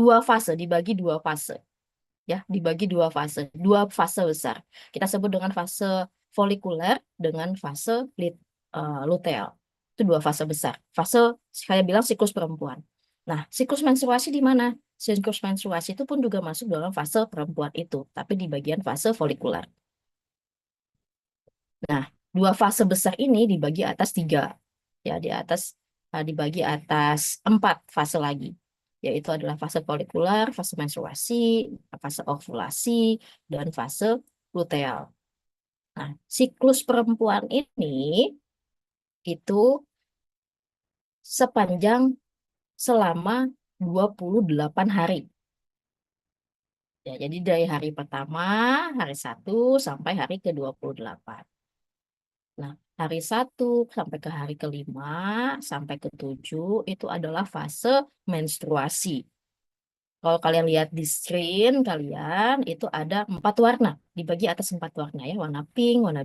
dua fase, dibagi dua fase. Ya, dibagi dua fase besar. Kita sebut dengan fase folikuler dengan fase luteal. Itu dua fase besar. Fase, saya bilang siklus perempuan. Nah, siklus menstruasi di mana? Siklus menstruasi itu pun juga masuk dalam fase perempuan itu, tapi di bagian fase folikuler. Nah, dua fase besar ini dibagi atas tiga. Ya, dibagi atas empat fase lagi, yaitu adalah fase folikular, fase menstruasi, fase ovulasi, dan fase luteal. Nah, siklus perempuan ini itu sepanjang selama 28 hari. Ya, jadi dari hari pertama, hari 1 sampai hari ke-28. Nah, hari 1 sampai ke hari kelima sampai ke-7 itu adalah fase menstruasi. Kalau kalian lihat di screen kalian itu ada 4 warna, dibagi atas 4 warna ya, warna pink, warna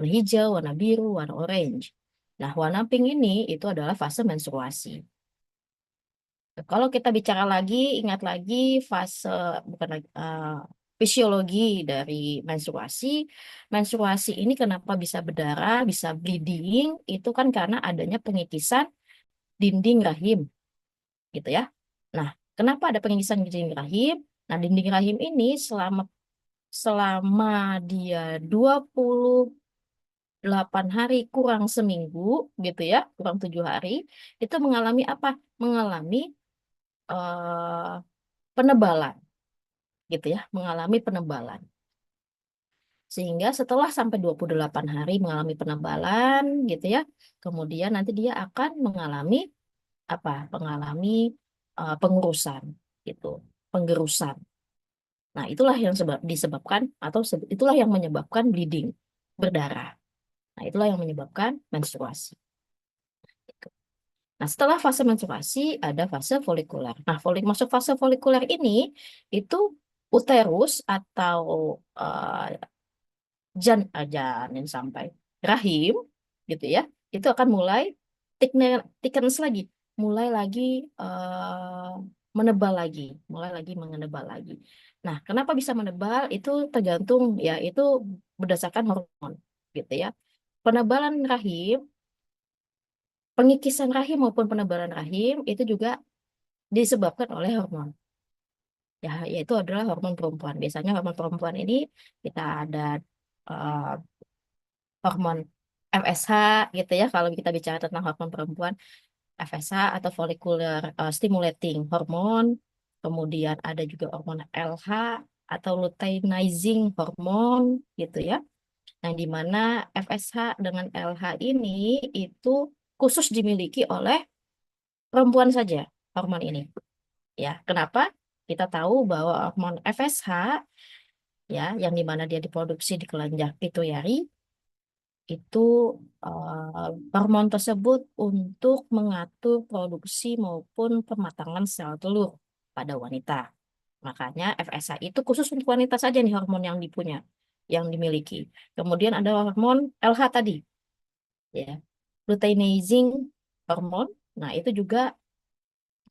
hijau, warna biru, warna orange. Nah, warna pink ini itu adalah fase menstruasi. Kalau kita bicara lagi, ingat lagi fase bukan lagi fisiologi dari menstruasi. Menstruasi ini kenapa bisa berdarah, bisa bleeding, itu kan karena adanya pengikisan dinding rahim, gitu ya. Nah, kenapa ada pengikisan dinding rahim? Nah, dinding rahim ini selama selama dia 28 hari kurang seminggu, gitu ya, kurang 7 hari, itu mengalami apa? Mengalami eh, penebalan, gitu ya, mengalami penebalan. Sehingga setelah sampai 28 hari mengalami penebalan, gitu ya, kemudian nanti dia akan mengalami apa? Mengalami pengurusan, gitu, penggerusan. Nah, itulah yang disebabkan atau itulah yang menyebabkan bleeding, berdarah. Nah, itulah yang menyebabkan menstruasi. Gitu. Nah, setelah fase menstruasi ada fase folikuler. Nah, masuk fase folikuler ini itu uterus atau eh, janin sampai rahim gitu ya, itu akan mulai thickness lagi, mulai lagi eh, menebal lagi, mulai lagi menebal lagi. Nah, kenapa bisa menebal itu tergantung ya, itu berdasarkan hormon gitu ya. Penebalan rahim, pengikisan rahim maupun penebalan rahim itu juga disebabkan oleh hormon. Ya, yaitu adalah hormon perempuan. Biasanya hormon perempuan ini kita ada eh, hormon FSH gitu ya, kalau kita bicara tentang hormon perempuan, FSH atau follicular stimulating hormone, kemudian ada juga hormon LH atau luteinizing hormone gitu ya, yang dimana FSH dengan LH ini itu khusus dimiliki oleh perempuan saja, hormon ini ya. Kenapa? Kita tahu bahwa hormon FSH ya, yang dimana dia diproduksi di kelenjar pituitari itu hormon tersebut untuk mengatur produksi maupun pematangan sel telur pada wanita. Makanya FSH itu khusus untuk wanita saja nih hormon yang dipunya, yang dimiliki. Kemudian ada hormon LH tadi, ya, luteinizing hormone. Nah, itu juga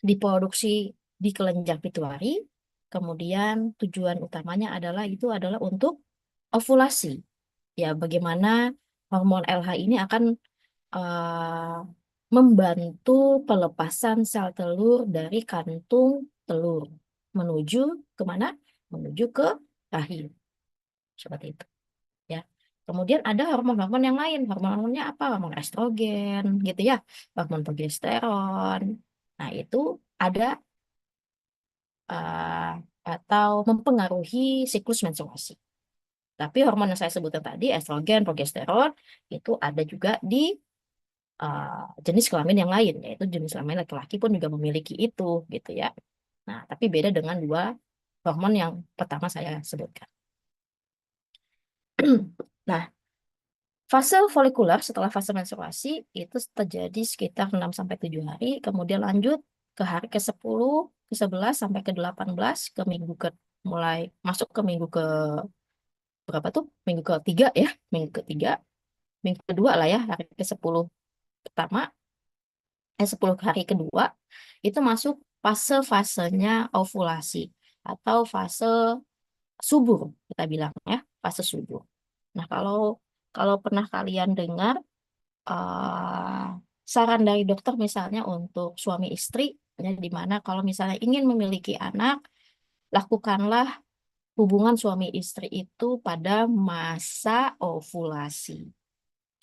diproduksi di kelenjar pituitari. Kemudian tujuan utamanya adalah untuk ovulasi. Ya, bagaimana hormon LH ini akan eh, membantu pelepasan sel telur dari kantung telur menuju kemana? Menuju ke rahim. Seperti itu. Ya. Kemudian ada hormon-hormon yang lain. Hormon-hormonnya apa? Hormon estrogen, gitu ya. Hormon progesteron. Nah, itu ada eh, atau mempengaruhi siklus menstruasi. Tapi hormon yang saya sebutkan tadi, estrogen, progesteron, itu ada juga di jenis kelamin yang lain, yaitu jenis kelamin laki-laki pun juga memiliki itu, gitu ya. Nah, tapi beda dengan dua hormon yang pertama saya sebutkan. Nah, fase folikuler setelah fase menstruasi itu terjadi sekitar 6 sampai 7 hari, kemudian lanjut ke hari ke-10, ke-11 sampai ke-18, ke minggu ke mulai masuk ke minggu ke berapa tuh? Minggu ketiga ya, minggu ketiga, minggu kedua lah ya, hari ke-10 pertama, 10 hari kedua itu masuk fase-fasenya ovulasi atau fase subur, kita bilang ya, fase subur. Nah, kalau kalau pernah kalian dengar eh, saran dari dokter misalnya untuk suami istri, ya, di mana kalau misalnya ingin memiliki anak, lakukanlah hubungan suami istri itu pada masa ovulasi,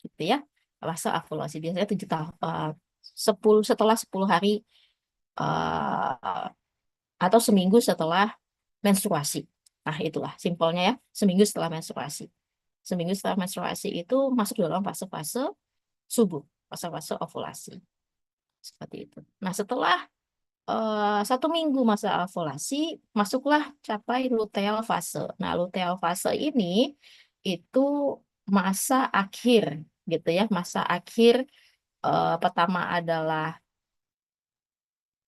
gitu ya. Masa ovulasi biasanya 10 setelah 10 hari eh, atau seminggu setelah menstruasi. Nah, itulah simpelnya ya, seminggu setelah menstruasi. Seminggu setelah menstruasi itu masuk dalam fase-fase subur, fase-fase ovulasi. Seperti itu. Nah, setelah 1 minggu masa ovulasi, masuklah capai luteal fase. Nah, luteal fase ini itu masa akhir, gitu ya. Masa akhir pertama adalah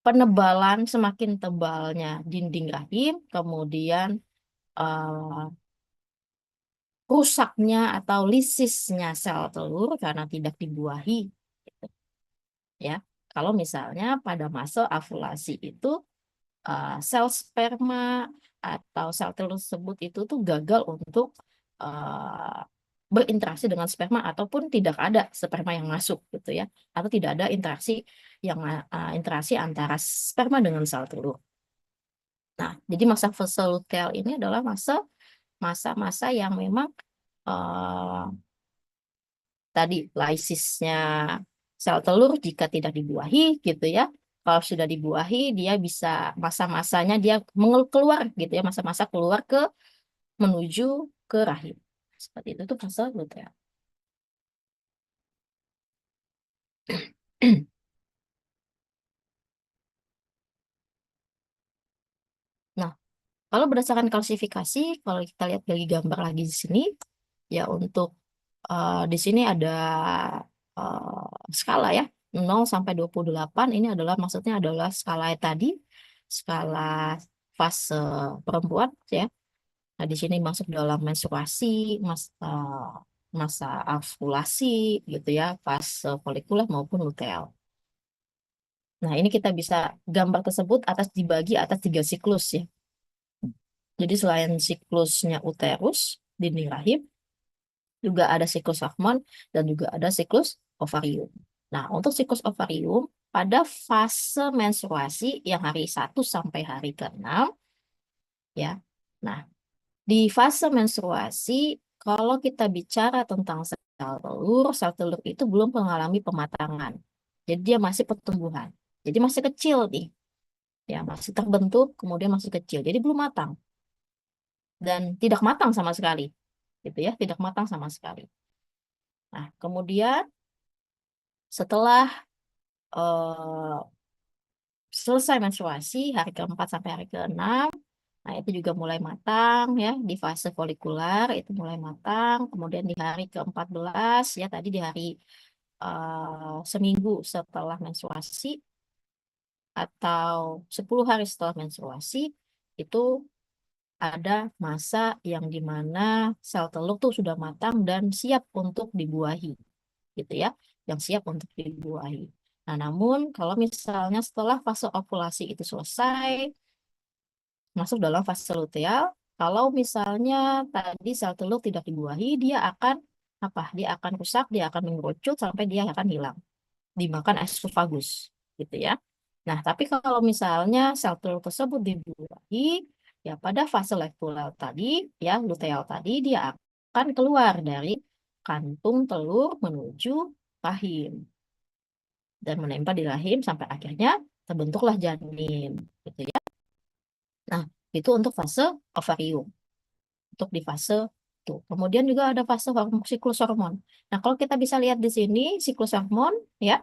penebalan semakin tebalnya dinding rahim, kemudian eh, rusaknya atau lisisnya sel telur karena tidak dibuahi, gitu ya. Kalau misalnya pada masa ovulasi itu sel sperma atau sel telur tersebut itu tuh gagal untuk eh, berinteraksi dengan sperma ataupun tidak ada sperma yang masuk, gitu ya, atau tidak ada interaksi antara sperma dengan sel telur. Nah, jadi masa fase luteal ini adalah masa-masa yang memang eh, tadi laisisnya sel telur jika tidak dibuahi, gitu ya. Kalau sudah dibuahi, dia bisa masa-masanya dia keluar, gitu ya, masa-masa keluar menuju ke rahim. Seperti itu tuh fase luteal. Nah, kalau berdasarkan klasifikasi, kalau kita lihat dari gambar lagi di sini, ya untuk di sini ada skala ya, 0 sampai 28. Ini adalah maksudnya adalah skala tadi, skala fase perempuan ya. Nah, di sini masuk dalam menstruasi, masa ovulasi, gitu ya, fase folikuler maupun luteal. Nah, ini kita bisa gambar tersebut dibagi atas 3 siklus ya. Jadi selain siklusnya uterus, dinding rahim, juga ada siklus hormon dan juga ada siklus ovarium. Nah, untuk siklus ovarium pada fase menstruasi yang hari 1 sampai hari ke-6 ya. Nah, di fase menstruasi kalau kita bicara tentang sel telur itu belum mengalami pematangan. Jadi dia masih pertumbuhan. Jadi masih kecil nih. Ya, masih terbentuk, kemudian masih kecil. Jadi belum matang dan tidak matang sama sekali. Gitu ya, tidak matang sama sekali. Nah, kemudian setelah eh, selesai menstruasi hari ke-4 sampai hari ke-6, nah itu juga mulai matang ya, di fase folikular itu mulai matang. Kemudian di hari ke-14 ya, tadi di hari seminggu setelah menstruasi atau 10 hari setelah menstruasi itu ada masa yang dimana sel telur tuh sudah matang dan siap untuk dibuahi, gitu ya, yang siap untuk dibuahi. Nah, namun kalau misalnya setelah fase ovulasi itu selesai, masuk dalam fase luteal, kalau misalnya tadi sel telur tidak dibuahi, dia akan apa? Dia akan rusak, dia akan mengerucut sampai dia akan hilang, dimakan esophagus, gitu ya. Nah, tapi kalau misalnya sel telur tersebut dibuahi, ya pada fase luteal tadi, ya luteal tadi, dia akan keluar dari kantung telur menuju rahim dan menempel di rahim sampai akhirnya terbentuklah janin, gitu ya. Nah, itu untuk fase ovarium, untuk di fase itu. Kemudian juga ada fase siklus hormon. Nah, kalau kita bisa lihat di sini siklus hormon, ya.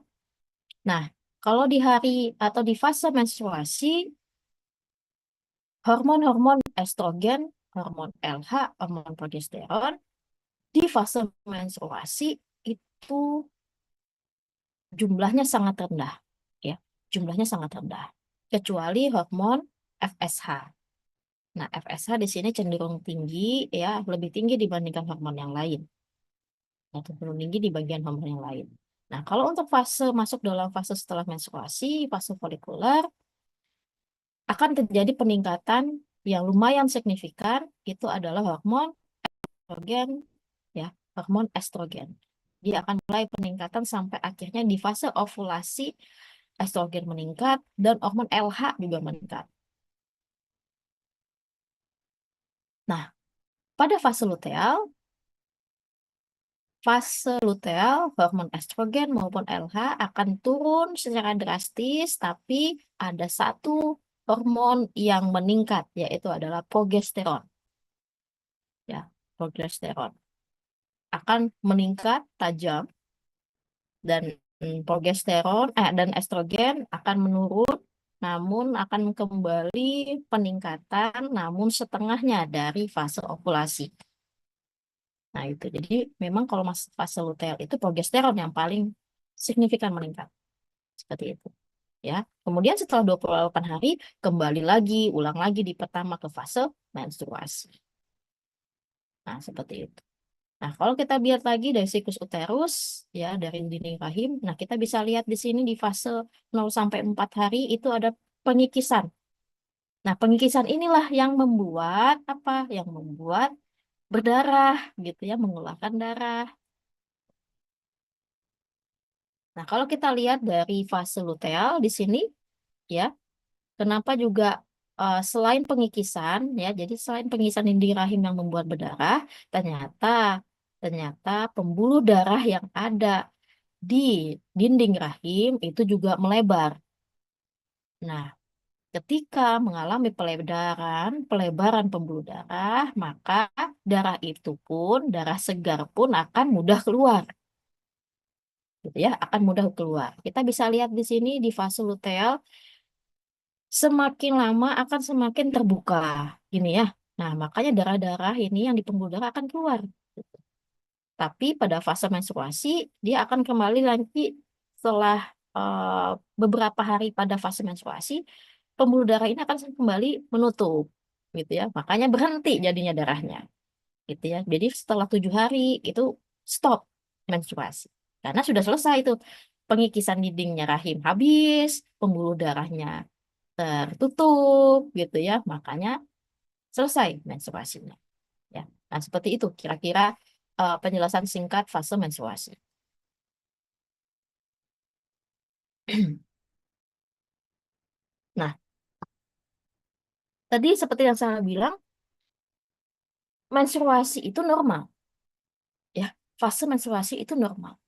Nah, kalau di hari atau di fase menstruasi, hormon-hormon estrogen, hormon LH, hormon progesteron di fase menstruasi itu jumlahnya sangat rendah, ya. Jumlahnya sangat rendah. Kecuali hormon FSH. Nah, FSH di sini cenderung tinggi, ya, lebih tinggi dibandingkan hormon yang lain. Nah, cenderung tinggi di bagian hormon yang lain. Nah, kalau untuk fase masuk dalam fase setelah menstruasi, fase folikuler, akan terjadi peningkatan yang lumayan signifikan, itu adalah hormon estrogen, ya, hormon estrogen. Dia akan mulai peningkatan sampai akhirnya di fase ovulasi estrogen meningkat dan hormon LH juga meningkat. Nah, pada fase luteal, hormon estrogen maupun LH akan turun secara drastis, tapi ada satu hormon yang meningkat, yaitu adalah progesteron. Ya, progesteron akan meningkat tajam dan progesteron dan estrogen akan menurun, namun akan kembali peningkatan, namun setengahnya dari fase ovulasi. Nah, itu. Jadi memang kalau fase luteal itu progesteron yang paling signifikan meningkat. Seperti itu. Ya. Kemudian setelah 28 hari kembali lagi, ulang lagi di pertama ke fase menstruasi. Nah, seperti itu. Nah, kalau kita lihat lagi dari siklus uterus, ya, dari dinding rahim, nah kita bisa lihat di sini di fase 0 sampai 4 hari itu ada pengikisan. Nah, pengikisan inilah yang membuat apa? Yang membuat berdarah gitu ya, mengeluarkan darah. Nah, kalau kita lihat dari fase luteal di sini, ya, kenapa juga selain pengikisan, ya, jadi selain pengikisan dinding rahim yang membuat berdarah, ternyata ternyata pembuluh darah yang ada di dinding rahim itu juga melebar. Nah, ketika mengalami pelebaran pembuluh darah, maka darah itu pun, darah segar pun akan mudah keluar. Gitu ya, akan mudah keluar. Kita bisa lihat di sini di fase luteal, semakin lama akan semakin terbuka. Gini ya. Nah, makanya darah-darah ini yang di pembuluh darah akan keluar. Tapi pada fase menstruasi, dia akan kembali lagi setelah eh, beberapa hari pada fase menstruasi, pembuluh darah ini akan kembali menutup, gitu ya. Makanya berhenti jadinya darahnya, gitu ya. Jadi setelah 7 hari itu stop menstruasi, karena sudah selesai itu pengikisan dindingnya rahim habis, pembuluh darahnya tertutup, gitu ya. Makanya selesai menstruasinya, ya. Nah, seperti itu kira-kira penjelasan singkat fase menstruasi. Nah, tadi seperti yang saya bilang, menstruasi itu normal, ya. Fase menstruasi itu normal.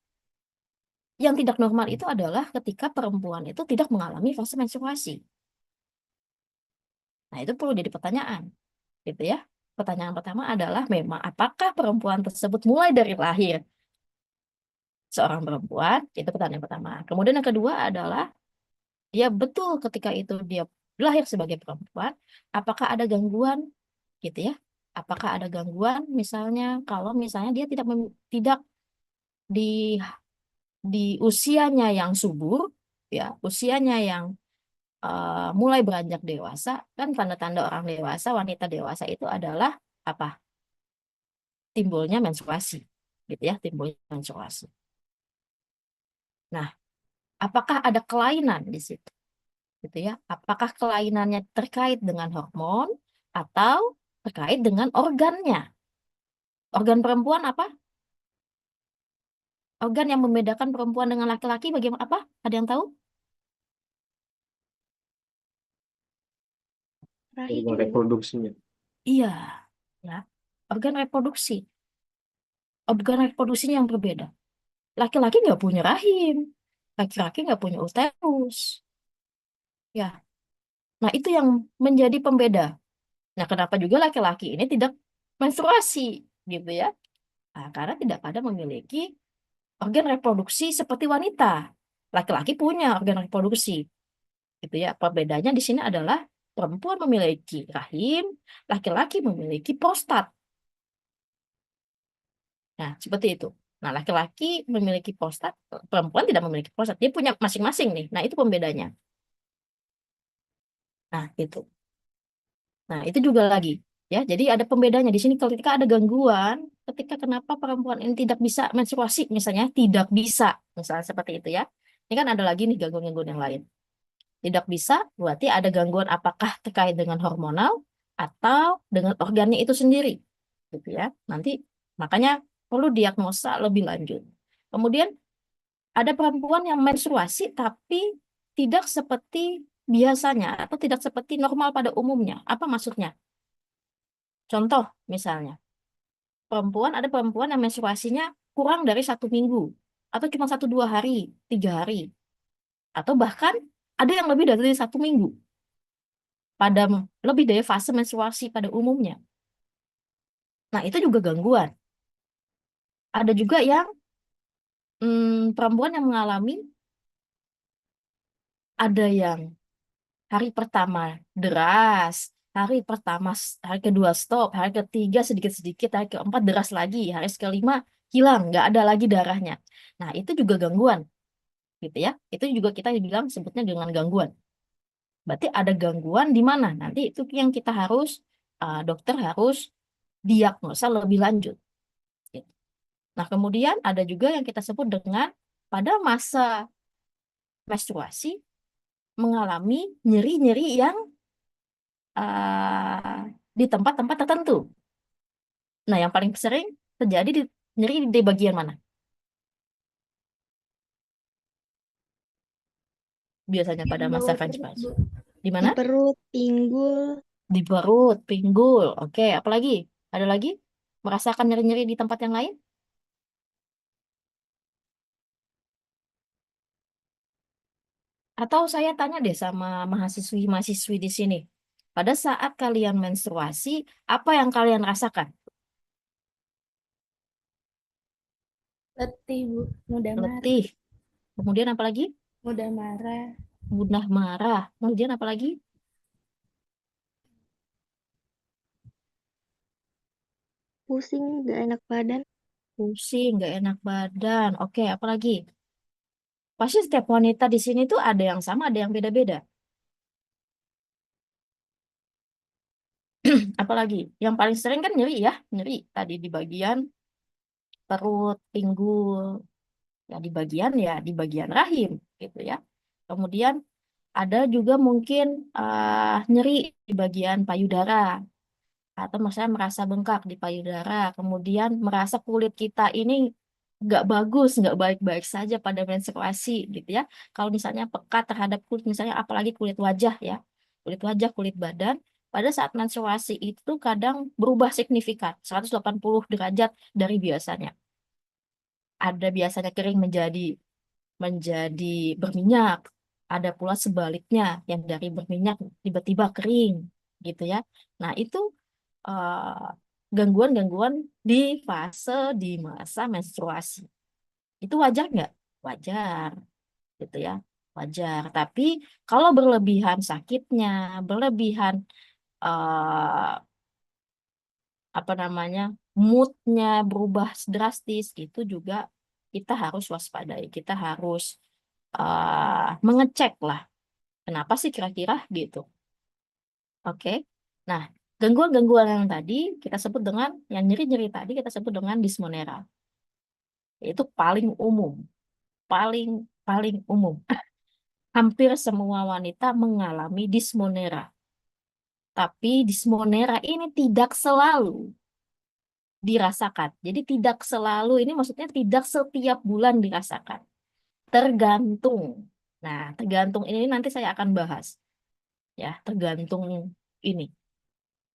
Yang tidak normal itu adalah ketika perempuan itu tidak mengalami fase menstruasi. Nah, itu perlu jadi pertanyaan, gitu ya. Pertanyaan pertama adalah memang apakah perempuan tersebut mulai dari lahir seorang perempuan? Itu pertanyaan pertama. Kemudian yang kedua adalah dia betul ketika itu dia lahir sebagai perempuan, apakah ada gangguan, gitu ya? Apakah ada gangguan misalnya kalau misalnya dia tidak di di usianya yang subur, ya, usianya yang mulai beranjak dewasa, kan tanda-tanda orang dewasa, wanita dewasa itu adalah apa? Timbulnya menstruasi, gitu ya, timbulnya menstruasi. Nah, apakah ada kelainan di situ, gitu ya? Apakah kelainannya terkait dengan hormon atau terkait dengan organnya? Organ perempuan apa? Organ yang membedakan perempuan dengan laki-laki bagaimana apa? Ada yang tahu? Organ reproduksinya. Iya, ya. Organ reproduksi. Organ reproduksinya yang berbeda. Laki-laki nggak punya rahim. Laki-laki nggak punya uterus. Ya, nah itu yang menjadi pembeda. Nah, kenapa juga laki-laki ini tidak menstruasi, gitu ya? Nah, karena tidak ada memiliki organ reproduksi seperti wanita. Laki-laki punya organ reproduksi, gitu ya. Perbedaannya di sini adalah perempuan memiliki rahim, laki-laki memiliki prostat. Nah, seperti itu. Nah, laki-laki memiliki prostat, perempuan tidak memiliki prostat. Dia punya masing-masing nih. Nah, itu pembedanya. Nah, itu. Nah, itu juga lagi. Ya, jadi ada pembedanya di sini ketika ada gangguan, ketika kenapa perempuan ini tidak bisa menstruasi, misalnya tidak bisa, misalnya seperti itu ya. Ini kan ada lagi nih gangguan-gangguan yang lain. Tidak bisa, berarti ada gangguan apakah terkait dengan hormonal atau dengan organnya itu sendiri, gitu ya. Nanti makanya perlu diagnosa lebih lanjut. Kemudian ada perempuan yang menstruasi tapi tidak seperti biasanya atau tidak seperti normal pada umumnya. Apa maksudnya? Contoh misalnya, ada perempuan yang menstruasinya kurang dari 1 minggu atau cuma 1 2 hari, 3 hari, atau bahkan ada yang lebih dari 1 minggu pada lebih dari fase menstruasi pada umumnya. Nah, itu juga gangguan. Ada juga yang perempuan yang mengalami, ada yang hari pertama deras, hari kedua stop, hari ketiga sedikit-sedikit, hari keempat deras lagi, hari kelima hilang, nggak ada lagi darahnya. Nah, itu juga gangguan, gitu ya. Itu juga kita bilang sebutnya dengan gangguan. Berarti ada gangguan di mana? Nanti itu yang kita harus, dokter harus diagnosa lebih lanjut. Gitu. Nah, kemudian ada juga yang kita sebut dengan pada masa menstruasi mengalami nyeri-nyeri yang di tempat-tempat tertentu. Nah, yang paling sering terjadi nyeri di bagian mana? Biasanya pada Di masa bawah perut, menstruasi. Bu. Di Di mana? perut, pinggul. Di perut, pinggul. Oke, apalagi? Ada lagi? Merasakan nyeri-nyeri di tempat yang lain? Atau saya tanya deh sama mahasiswi-mahasiswi di sini. Pada saat kalian menstruasi, apa yang kalian rasakan? Letih, Bu. Mudah marah. Letih. Kemudian apa lagi? Mudah marah. Mudah marah. Kemudian apa lagi? Pusing, gak enak badan. Pusing, nggak enak badan. Oke, apa lagi? Pasti setiap wanita di sini tuh ada yang sama, ada yang beda-beda. Apalagi? Yang paling sering kan nyeri ya, nyeri tadi di bagian perut, pinggul, ya di bagian rahim gitu ya. Kemudian ada juga mungkin nyeri di bagian payudara atau misalnya merasa bengkak di payudara, kemudian merasa kulit kita ini nggak bagus, nggak baik-baik saja pada menstruasi gitu ya. Kalau misalnya pekat terhadap kulit, misalnya apalagi kulit wajah, kulit badan, pada saat menstruasi itu kadang berubah signifikan, 180 derajat dari biasanya. Ada biasanya kering menjadi berminyak, ada pula sebaliknya yang dari berminyak tiba-tiba kering gitu ya. Nah, itu eh, gangguan-gangguan di di masa menstruasi. Itu wajar nggak? Wajar, gitu ya. Wajar. Tapi kalau berlebihan sakitnya, berlebihan eh, apa namanya, moodnya berubah drastis, itu juga kita harus waspadai. Kita harus mengecek lah. Kenapa sih kira-kira gitu? Oke. Nah, gangguan-gangguan yang tadi kita sebut dengan, yang nyeri-nyeri tadi kita sebut dengan dismonera. Itu paling umum, paling paling umum. Hampir semua wanita mengalami dismonera. Tapi dismonera ini tidak selalu dirasakan. Jadi tidak selalu, ini maksudnya tidak setiap bulan dirasakan. Tergantung. Nah, tergantung ini nanti saya akan bahas. Ya, tergantung ini.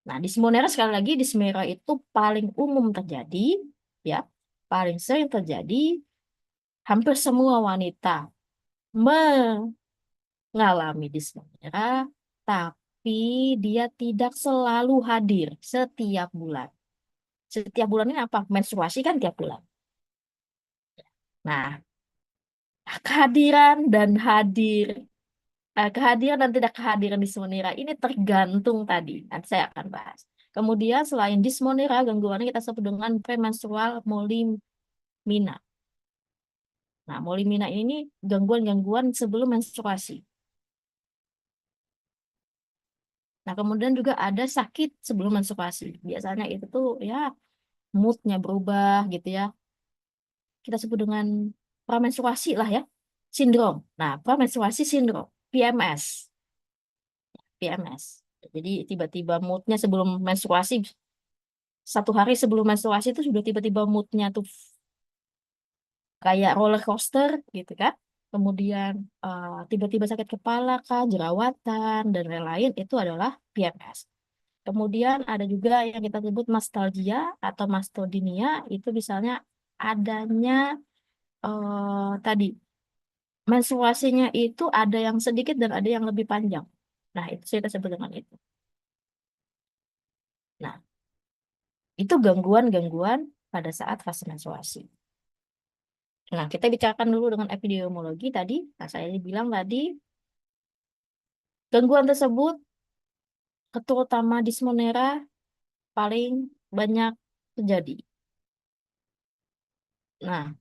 Nah, dismonera sekali lagi, dismonera itu paling umum terjadi, ya, paling sering terjadi. Hampir semua wanita mengalami dismonera, tapi dia tidak selalu hadir setiap bulan. Setiap bulan ini apa? Menstruasi kan tiap bulan. Nah, kehadiran dan hadir, kehadiran dan tidak kehadiran dismonera ini tergantung tadi. Nanti saya akan bahas. Kemudian selain dismonera, gangguannya kita sebut dengan premenstrual molimina. Nah, molimina ini gangguan-gangguan sebelum menstruasi. Nah, kemudian juga ada sakit sebelum menstruasi. Biasanya itu tuh ya moodnya berubah gitu ya. Kita sebut dengan pramenstruasi lah ya, sindrom. Nah, pramenstruasi sindrom. PMS. PMS. Jadi tiba-tiba moodnya sebelum menstruasi, 1 hari sebelum menstruasi itu sudah tiba-tiba moodnya tuh kayak roller coaster gitu kan. Kemudian tiba-tiba sakit kepala kah, jerawatan, dan lain-lain, itu adalah PMS. Kemudian ada juga yang kita sebut mastalgia atau mastodinia, itu misalnya adanya tadi menstruasinya itu ada yang sedikit dan ada yang lebih panjang. Nah, itu kita sebut dengan itu. Nah, itu gangguan-gangguan pada saat fase menstruasi. Nah, kita bicarakan dulu dengan epidemiologi tadi. Nah, saya bilang tadi, gangguan tersebut, terutama dismonera, paling banyak terjadi. Nah,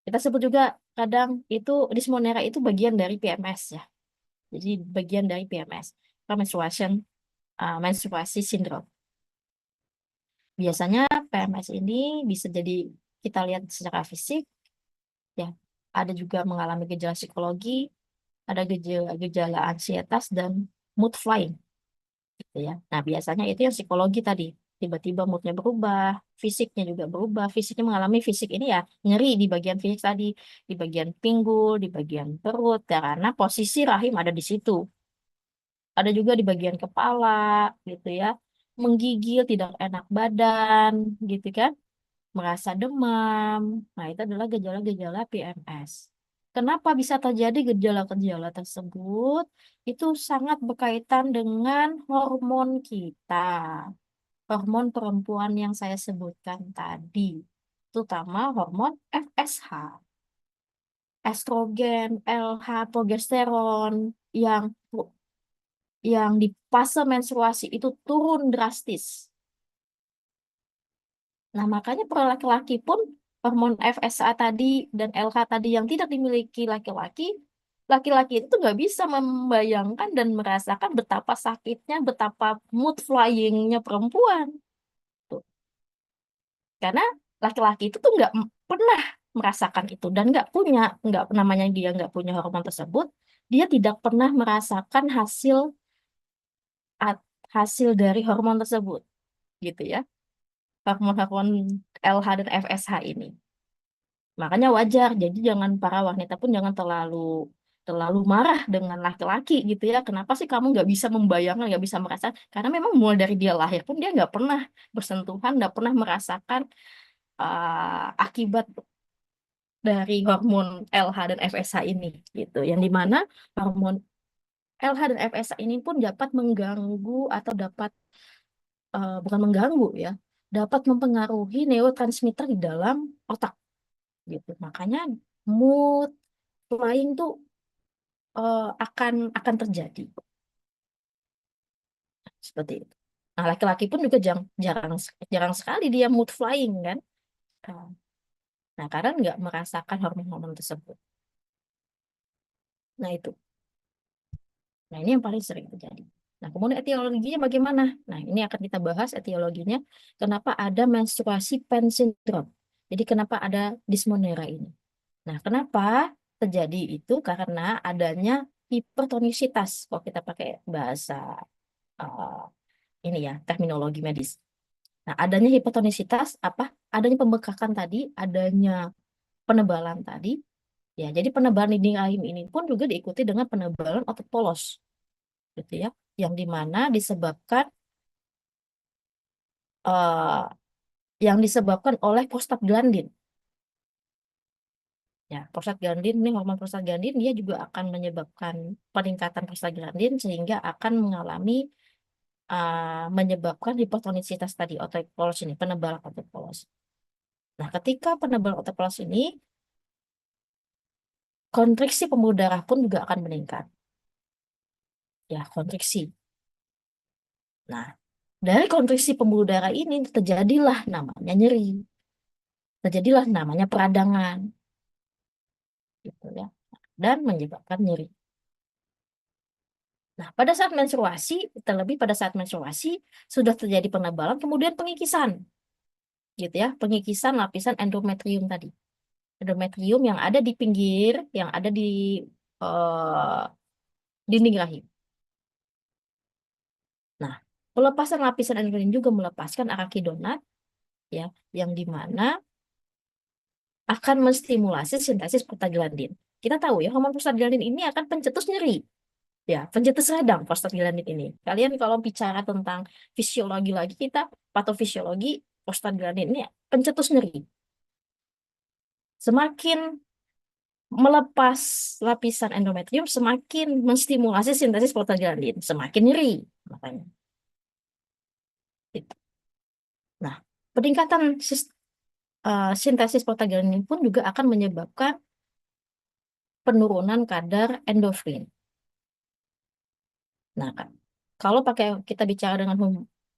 kita sebut juga kadang itu dismonera itu bagian dari PMS ya. Jadi bagian dari PMS, menstruation, menstruasi syndrome. Biasanya PMS ini bisa jadi kita lihat secara fisik, ya. Ada juga mengalami gejala psikologi, ada gejala ansietas dan mood flying, gitu ya. Nah, biasanya itu yang psikologi tadi. Tiba-tiba moodnya berubah, fisiknya juga berubah. Fisiknya mengalami fisik ini ya nyeri di bagian fisik tadi, di bagian pinggul, di bagian perut, ya, karena posisi rahim ada di situ. Ada juga di bagian kepala, gitu ya. Menggigil, tidak enak badan, gitu kan. Merasa demam. Nah, itu adalah gejala-gejala PMS. Kenapa bisa terjadi gejala-gejala tersebut? Itu sangat berkaitan dengan hormon kita. Hormon perempuan yang saya sebutkan tadi. Terutama hormon FSH. Estrogen, LH, progesteron yang di fase menstruasi itu turun drastis. Nah, makanya pada laki-laki pun hormon FSH tadi dan LH tadi yang tidak dimiliki laki-laki, laki-laki itu nggak bisa membayangkan dan merasakan betapa sakitnya, betapa mood flying-nya perempuan. Tuh. Karena laki-laki itu tuh nggak pernah merasakan itu dan nggak namanya dia nggak punya hormon tersebut, dia tidak pernah merasakan hasil dari hormon tersebut, gitu ya. Hormon-hormon LH dan FSH ini. Makanya wajar. Jadi jangan para wanita pun jangan terlalu terlalu marah dengan laki-laki gitu ya. Kenapa sih kamu nggak bisa membayangkan, nggak bisa merasa? Karena memang mulai dari dia lahir pun dia nggak pernah bersentuhan, nggak pernah merasakan akibat dari hormon LH dan FSH ini gitu. Yang dimana hormon LH dan FSH ini pun dapat mengganggu atau dapat bukan mengganggu ya, dapat mempengaruhi neurotransmitter di dalam otak gitu. Makanya mood flying tuh akan terjadi seperti itu. Nah, laki-laki pun juga jarang jarang sekali dia mood flying kan. Nah, karena nggak merasakan hormon-hormon tersebut. Nah, itu. Nah, ini yang paling sering terjadi. Nah, kemudian etiologinya bagaimana? Nah, ini akan kita bahas etiologinya. Kenapa ada menstruasi pain syndrome? Jadi, kenapa ada dysmenorrhea ini? Nah, kenapa terjadi itu? Karena adanya hipertonisitas. Kalau kita pakai bahasa uh, ini ya, terminologi medis. Nah, adanya hipertonisitas apa? Adanya pembekakan tadi, adanya penebalan tadi. Ya, jadi penebalan dinding rahim ini pun juga diikuti dengan penebalan otot polos, gitu ya, yang dimana uh, disebabkan oleh prostaglandin. Ya, prostaglandin ini hormon prostaglandin dia juga akan menyebabkan peningkatan prostaglandin sehingga akan menyebabkan hipertonisitas tadi otot polos ini, penebalan otot polos. Nah, ketika penebalan otot polos ini, kontriksi pembuluh darah pun juga akan meningkat. Ya, kontriksi. Nah, dari kontriksi pembuluh darah ini terjadilah namanya nyeri. Terjadilah namanya peradangan. Gitu ya. Dan menyebabkan nyeri. Nah, pada saat menstruasi, terlebih pada saat menstruasi, sudah terjadi penebalan, kemudian pengikisan. Gitu ya, pengikisan lapisan endometrium tadi. Endometrium yang ada di pinggir, yang ada di dinding rahim. Nah, pelepasan lapisan endokrin juga melepaskan arachidonat, ya, yang dimana akan menstimulasi sintesis prostaglandin. Kita tahu ya, hormon prostaglandin ini akan pencetus nyeri. Ya, pencetus radang prostaglandin ini. Kalian kalau bicara tentang fisiologi lagi, kita patofisiologi prostaglandin ini pencetus nyeri. Semakin melepas lapisan endometrium, semakin menstimulasi sintesis prostaglandin, semakin nyeri. Makanya. Gitu. Nah, peningkatan sintesis prostaglandin pun juga akan menyebabkan penurunan kadar endorfin. Nah, kalau kita bicara dengan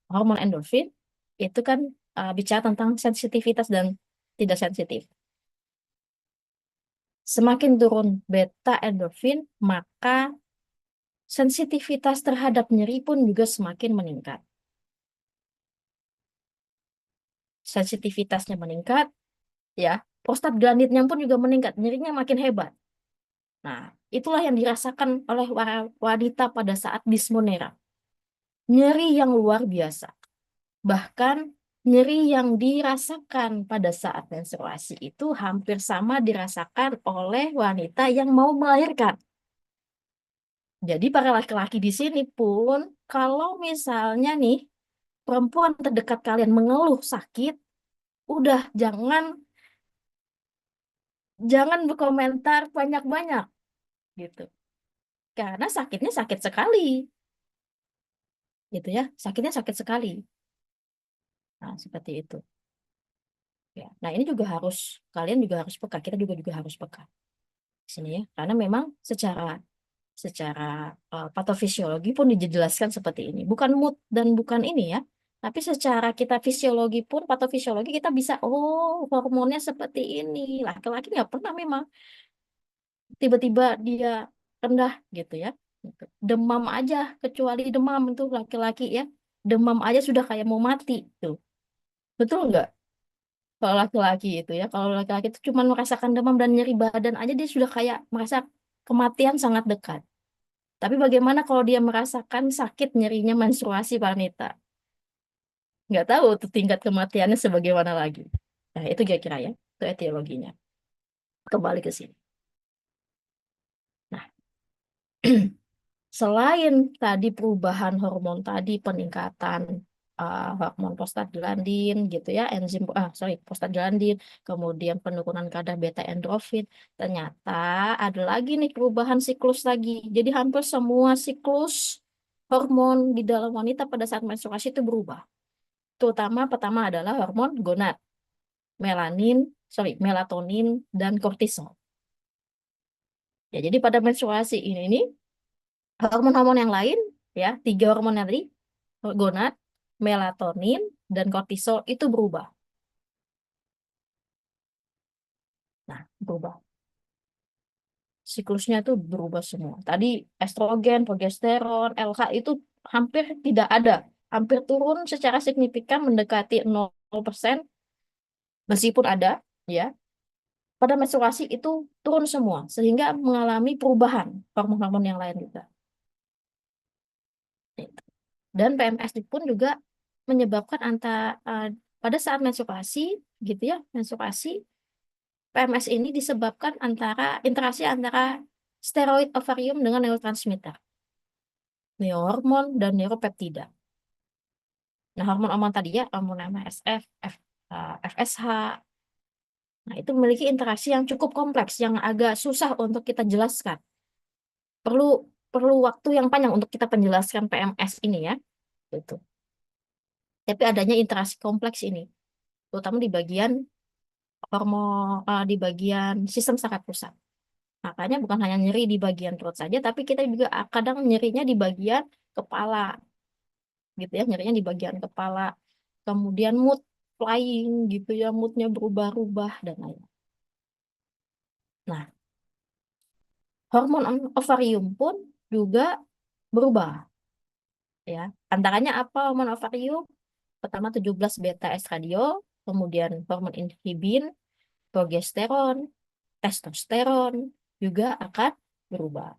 hormon endorfin, itu kan bicara tentang sensitivitas dan tidak sensitif. Semakin turun beta endorfin, maka sensitivitas terhadap nyeri pun juga semakin meningkat. Sensitivitasnya meningkat, ya, prostaglandinnya pun juga meningkat, nyerinya makin hebat. Nah, itulah yang dirasakan oleh wanita pada saat dysmenorrhea. Nyeri yang luar biasa. Bahkan nyeri yang dirasakan pada saat menstruasi itu hampir sama dirasakan oleh wanita yang mau melahirkan. Jadi para laki-laki di sini pun, kalau misalnya nih perempuan terdekat kalian mengeluh sakit, udah jangan berkomentar banyak-banyak gitu. Karena sakitnya sakit sekali, gitu ya. Sakitnya sakit sekali. Nah, seperti itu. Ya. Nah, ini juga kalian juga harus peka, kita juga harus peka di sini ya. Karena memang secara secara patofisiologi pun dijelaskan seperti ini. Bukan mood dan bukan ini ya. Tapi secara kita fisiologi pun, patofisiologi kita bisa, oh hormonnya seperti ini. Laki-laki nggak pernah memang tiba-tiba dia rendah gitu ya. Gitu. Demam aja, kecuali demam itu laki-laki ya. Demam aja sudah kayak mau mati tuh. Betul nggak? Kalau laki-laki itu ya, kalau laki-laki itu cuma merasakan demam dan nyeri badan aja dia sudah kayak merasa kematian sangat dekat. Tapi bagaimana kalau dia merasakan sakit nyerinya menstruasi wanita? Nggak tahu tuh tingkat kematiannya sebagaimana lagi. Nah, itu kira-kira ya, itu etiologinya. Kembali ke sini. Nah, selain tadi perubahan hormon tadi, peningkatan hormon prostaglandin gitu ya, prostaglandin, kemudian penurunan kadar beta endorfin, ternyata ada lagi nih perubahan siklus lagi. Jadi hampir semua siklus hormon di dalam wanita pada saat menstruasi itu berubah. Terutama pertama adalah hormon gonad, melatonin dan kortisol. Ya, jadi pada menstruasi ini nih hormon-hormon yang lain ya, 3 hormon yang tadi, gonad, melatonin, dan kortisol itu berubah. Nah, berubah. Siklusnya itu berubah semua. Tadi estrogen, progesteron, LH itu hampir tidak ada. Hampir turun secara signifikan mendekati 0%, meskipun ada, ya. Pada menstruasi itu turun semua, sehingga mengalami perubahan hormon-hormon yang lain juga. Dan PMS pun juga menyebabkan pada saat menstruasi, gitu ya, menstruasi, PMS ini disebabkan interaksi antara steroid ovarium dengan neurotransmitter, neurohormon dan neuropeptida. Nah, hormon-hormon tadi ya, hormon MSF, FSH, nah itu memiliki interaksi yang cukup kompleks, yang agak susah untuk kita jelaskan. Perlu perlu waktu yang panjang untuk kita penjelaskan PMS ini ya, gitu. Tapi adanya interaksi kompleks ini, terutama di bagian di bagian sistem saraf pusat. Makanya bukan hanya nyeri di bagian perut saja, tapi kita juga kadang nyerinya di bagian kepala, gitu ya, nyerinya di bagian kepala. Kemudian mood flying, gitu ya, moodnya berubah-ubah dan lain. Nah, hormon ovarium pun juga berubah, ya. Antaranya apa hormon ovarium? Pertama 17 beta estradiol, kemudian hormon inhibin, progesteron, testosteron juga akan berubah.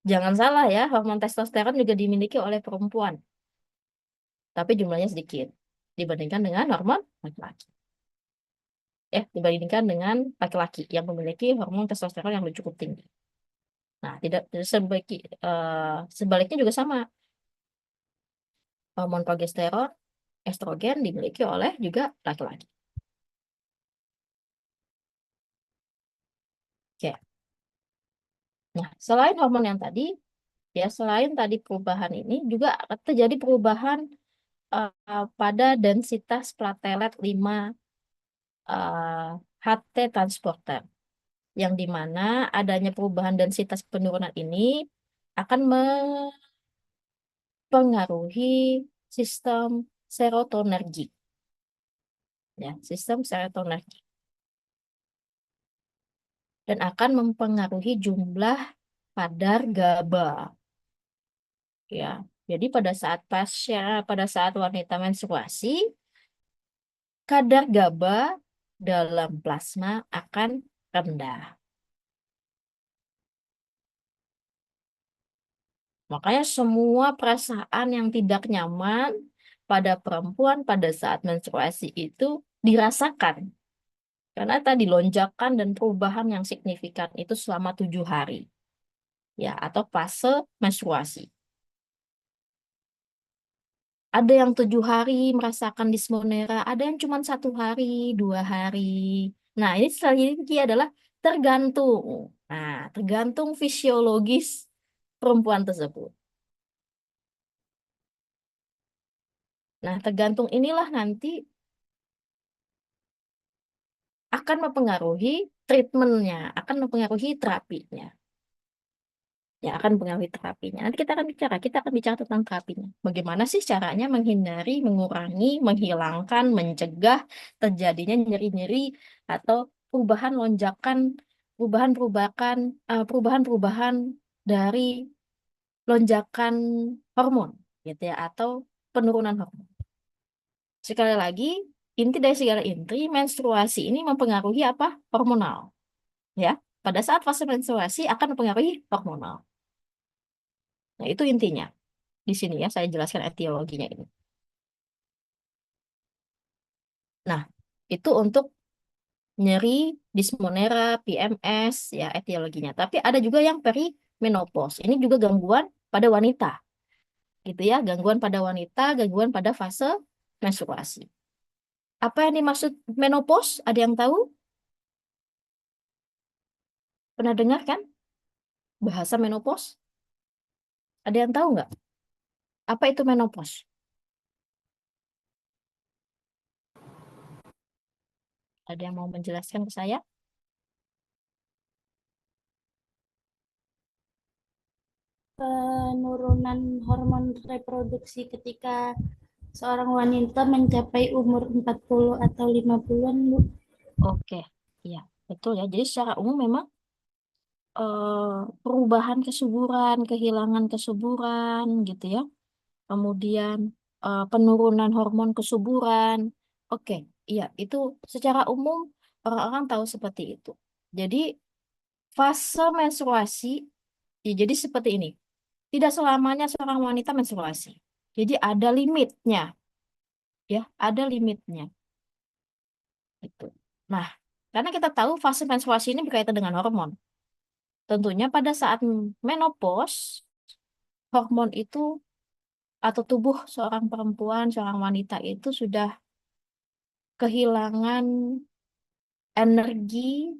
Jangan salah ya, hormon testosteron juga dimiliki oleh perempuan, tapi jumlahnya sedikit dibandingkan dengan hormon laki-laki. Dibandingkan dengan laki-laki yang memiliki hormon testosteron yang cukup tinggi. Nah, tidak sebaliknya juga sama. Hormon progesteron, estrogen dimiliki oleh juga laki-laki. Oke. Nah, selain hormon yang tadi, ya selain tadi perubahan ini juga terjadi perubahan pada densitas platelet 5 HT transporter, yang dimana adanya perubahan densitas penurunan ini akan mempengaruhi sistem serotonergi, ya, sistem serotonergi, dan akan mempengaruhi jumlah kadar GABA, ya. Jadi pada saat wanita menstruasi, kadar GABA dalam plasma akan rendah. Makanya semua perasaan yang tidak nyaman pada perempuan pada saat menstruasi itu dirasakan. Karena tadi lonjakan dan perubahan yang signifikan itu selama 7 hari. Ya, atau fase menstruasi. Ada yang 7 hari merasakan dismonera, ada yang cuma 1 hari, 2 hari. Nah, ini selanjutnya adalah tergantung. Nah, tergantung fisiologis perempuan tersebut. Nah, tergantung inilah nanti akan mempengaruhi treatmentnya, akan mempengaruhi terapinya. Ya, akan mempengaruhi terapinya. Nanti kita akan bicara tentang terapinya. Bagaimana sih caranya menghindari, mengurangi, menghilangkan, mencegah terjadinya nyeri-nyeri atau perubahan lonjakan, perubahan-perubahan, perubahan-perubahan dari lonjakan hormon, gitu ya, atau penurunan hormon. Sekali lagi, inti dari segala inti, menstruasi ini mempengaruhi apa? Hormonal. Ya, pada saat fase menstruasi akan mempengaruhi hormonal. Nah, itu intinya. Di sini ya, saya jelaskan etiologinya ini. Nah, itu untuk nyeri, dismonera, PMS, ya etiologinya. Tapi ada juga yang perimenopause. Ini juga gangguan pada wanita. Gitu ya, gangguan pada wanita, gangguan pada fase menstruasi. Apa yang dimaksud menopause? Ada yang tahu? Pernah dengar kan bahasa menopause? Ada yang tahu nggak? Apa itu menopause? Ada yang mau menjelaskan ke saya? Penurunan hormon reproduksi ketika seorang wanita mencapai umur 40 atau 50-an, Bu. Oke, iya, betul ya. Jadi secara umum memang perubahan kesuburan, kehilangan kesuburan gitu ya. Kemudian penurunan hormon kesuburan. Oke, iya, itu secara umum orang-orang tahu seperti itu. Jadi fase menstruasi, ya, jadi seperti ini. Tidak selamanya seorang wanita menstruasi. Jadi ada limitnya, ya, ada limitnya. Itu. Nah, karena kita tahu fase menstruasi ini berkaitan dengan hormon. Tentunya pada saat menopause, hormon itu atau tubuh seorang perempuan, seorang wanita itu sudah kehilangan energi,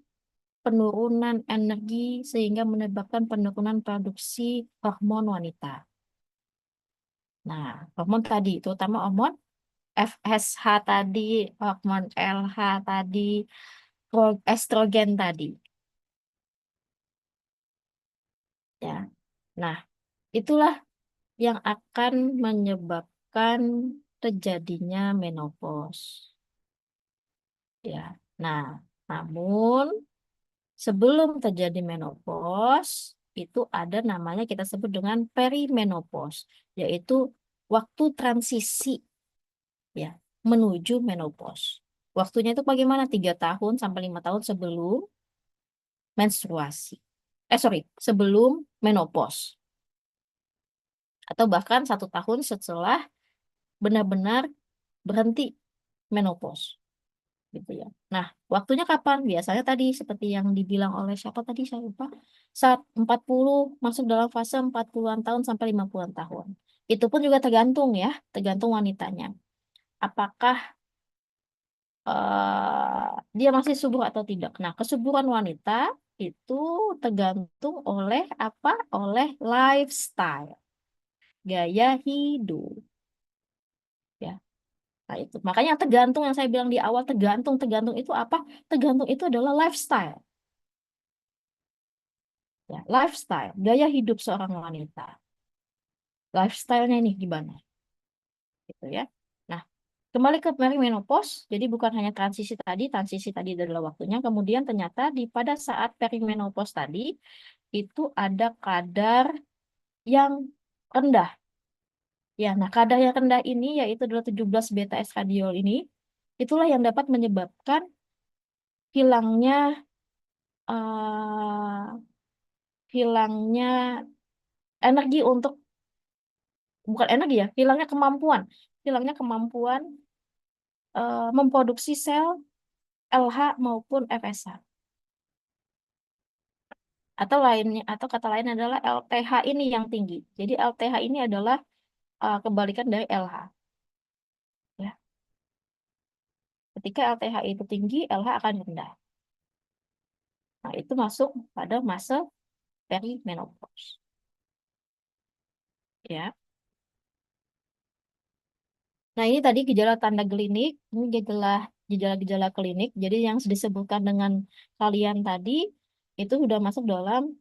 penurunan energi sehingga menyebabkan penurunan produksi hormon wanita. Nah, hormon tadi, terutama hormon FSH tadi, hormon LH tadi, estrogen tadi, ya. Nah, itulah yang akan menyebabkan terjadinya menopause. Ya. Nah, namun sebelum terjadi menopause itu ada namanya kita sebut dengan perimenopause, yaitu waktu transisi ya menuju menopause. Waktunya itu bagaimana? 3 tahun sampai 5 tahun sebelum menstruasi. sebelum menopause atau bahkan 1 tahun setelah benar-benar berhenti menopause gitu ya. Nah, waktunya kapan? Biasanya tadi seperti yang dibilang oleh siapa tadi saya lupa. Saat 40 masuk dalam fase 40-an tahun sampai 50-an tahun. Itu pun juga tergantung ya, tergantung wanitanya. Apakah dia masih subur atau tidak. Nah, kesuburan wanita itu tergantung oleh apa? Oleh lifestyle, gaya hidup ya. Nah, itu. Makanya tergantung yang saya bilang di awal, tergantung itu apa? Tergantung itu adalah lifestyle. Ya, lifestyle, gaya hidup seorang wanita. Lifestyle-nya ini gimana? Gitu ya. Nah, kembali ke perimenopause, jadi bukan hanya transisi tadi adalah waktunya, kemudian ternyata pada saat perimenopause tadi, itu ada kadar yang rendah. Ya, nah kadar yang rendah ini yaitu adalah 17 beta estradiol ini, itulah yang dapat menyebabkan hilangnya eh, hilangnya energi untuk bukan energi ya, hilangnya kemampuan memproduksi sel LH maupun FSH. Atau kata lain adalah LTH ini yang tinggi. Jadi LTH ini adalah kebalikan dari LH. Ya. Ketika LTH itu tinggi, LH akan rendah. Nah, itu masuk pada masa perimenopause. Ya. Nah, ini tadi gejala tanda klinik, ini gejala-gejala klinik. Jadi yang disebutkan dengan kalian tadi itu sudah masuk dalam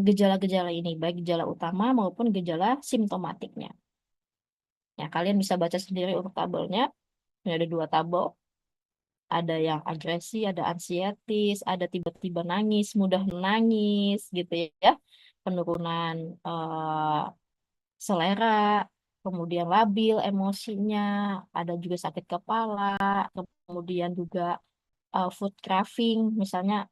gejala-gejala ini, baik gejala utama maupun gejala simptomatiknya. Ya, kalian bisa baca sendiri untuk tabelnya. Ini ada 2 tabel. Ada yang agresi, ada ansietis, ada tiba-tiba nangis, mudah menangis, gitu ya. Penurunan selera, kemudian labil emosinya, ada juga sakit kepala, kemudian juga food craving, misalnya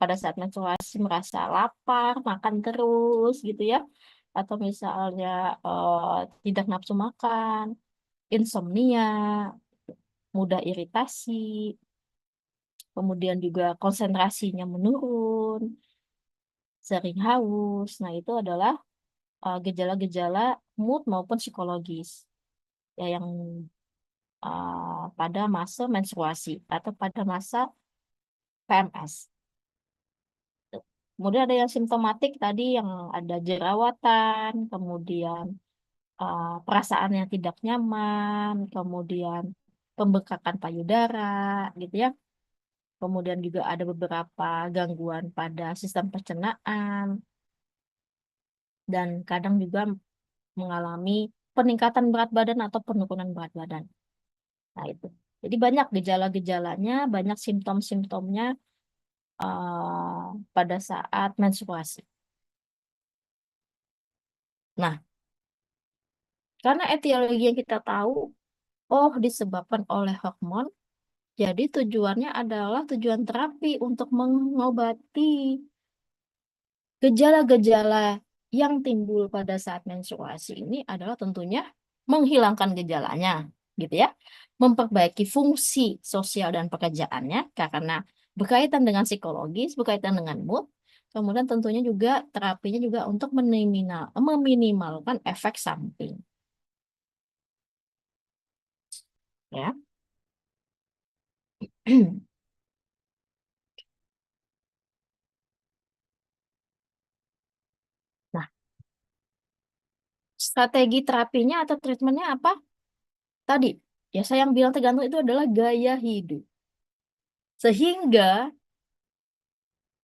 pada saat menstruasi merasa lapar, makan terus gitu ya, atau misalnya tidak nafsu makan, insomnia, mudah iritasi, kemudian juga konsentrasinya menurun, sering haus. Nah, itu adalah gejala-gejala mood maupun psikologis ya yang pada masa menstruasi atau pada masa PMS. Kemudian ada yang simptomatik tadi yang ada jerawatan, kemudian perasaan yang tidak nyaman, kemudian pembekakan payudara, gitu ya. Kemudian juga ada beberapa gangguan pada sistem pencernaan dan kadang juga mengalami peningkatan berat badan atau penurunan berat badan. Nah, itu. Jadi banyak gejala-gejalanya, banyak simptom-simptomnya pada saat menstruasi. Nah, karena etiologi yang kita tahu, disebabkan oleh hormon, jadi tujuannya adalah tujuan terapi untuk mengobati gejala-gejala yang timbul pada saat menstruasi ini adalah tentunya menghilangkan gejalanya, gitu ya, memperbaiki fungsi sosial dan pekerjaannya karena berkaitan dengan psikologis, berkaitan dengan mood, kemudian tentunya juga terapinya juga untuk meminimalkan efek samping, ya. Nah, strategi terapinya atau treatmentnya apa? Tadi, ya saya yang bilang tergantung itu adalah gaya hidup. Sehingga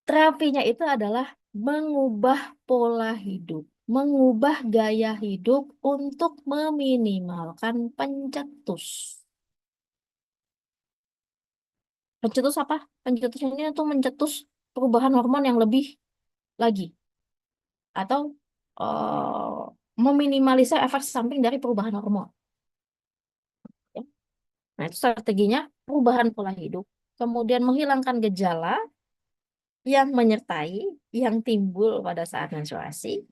terapinya itu adalah mengubah pola hidup, mengubah gaya hidup untuk meminimalkan pencetus. Pencetus apa? Pencetus ini itu mencetus perubahan hormon yang lebih lagi atau meminimalisir efek samping dari perubahan hormon. Ya. Nah, itu strateginya perubahan pola hidup, kemudian menghilangkan gejala, yang menyertai, yang timbul pada saat menstruasi,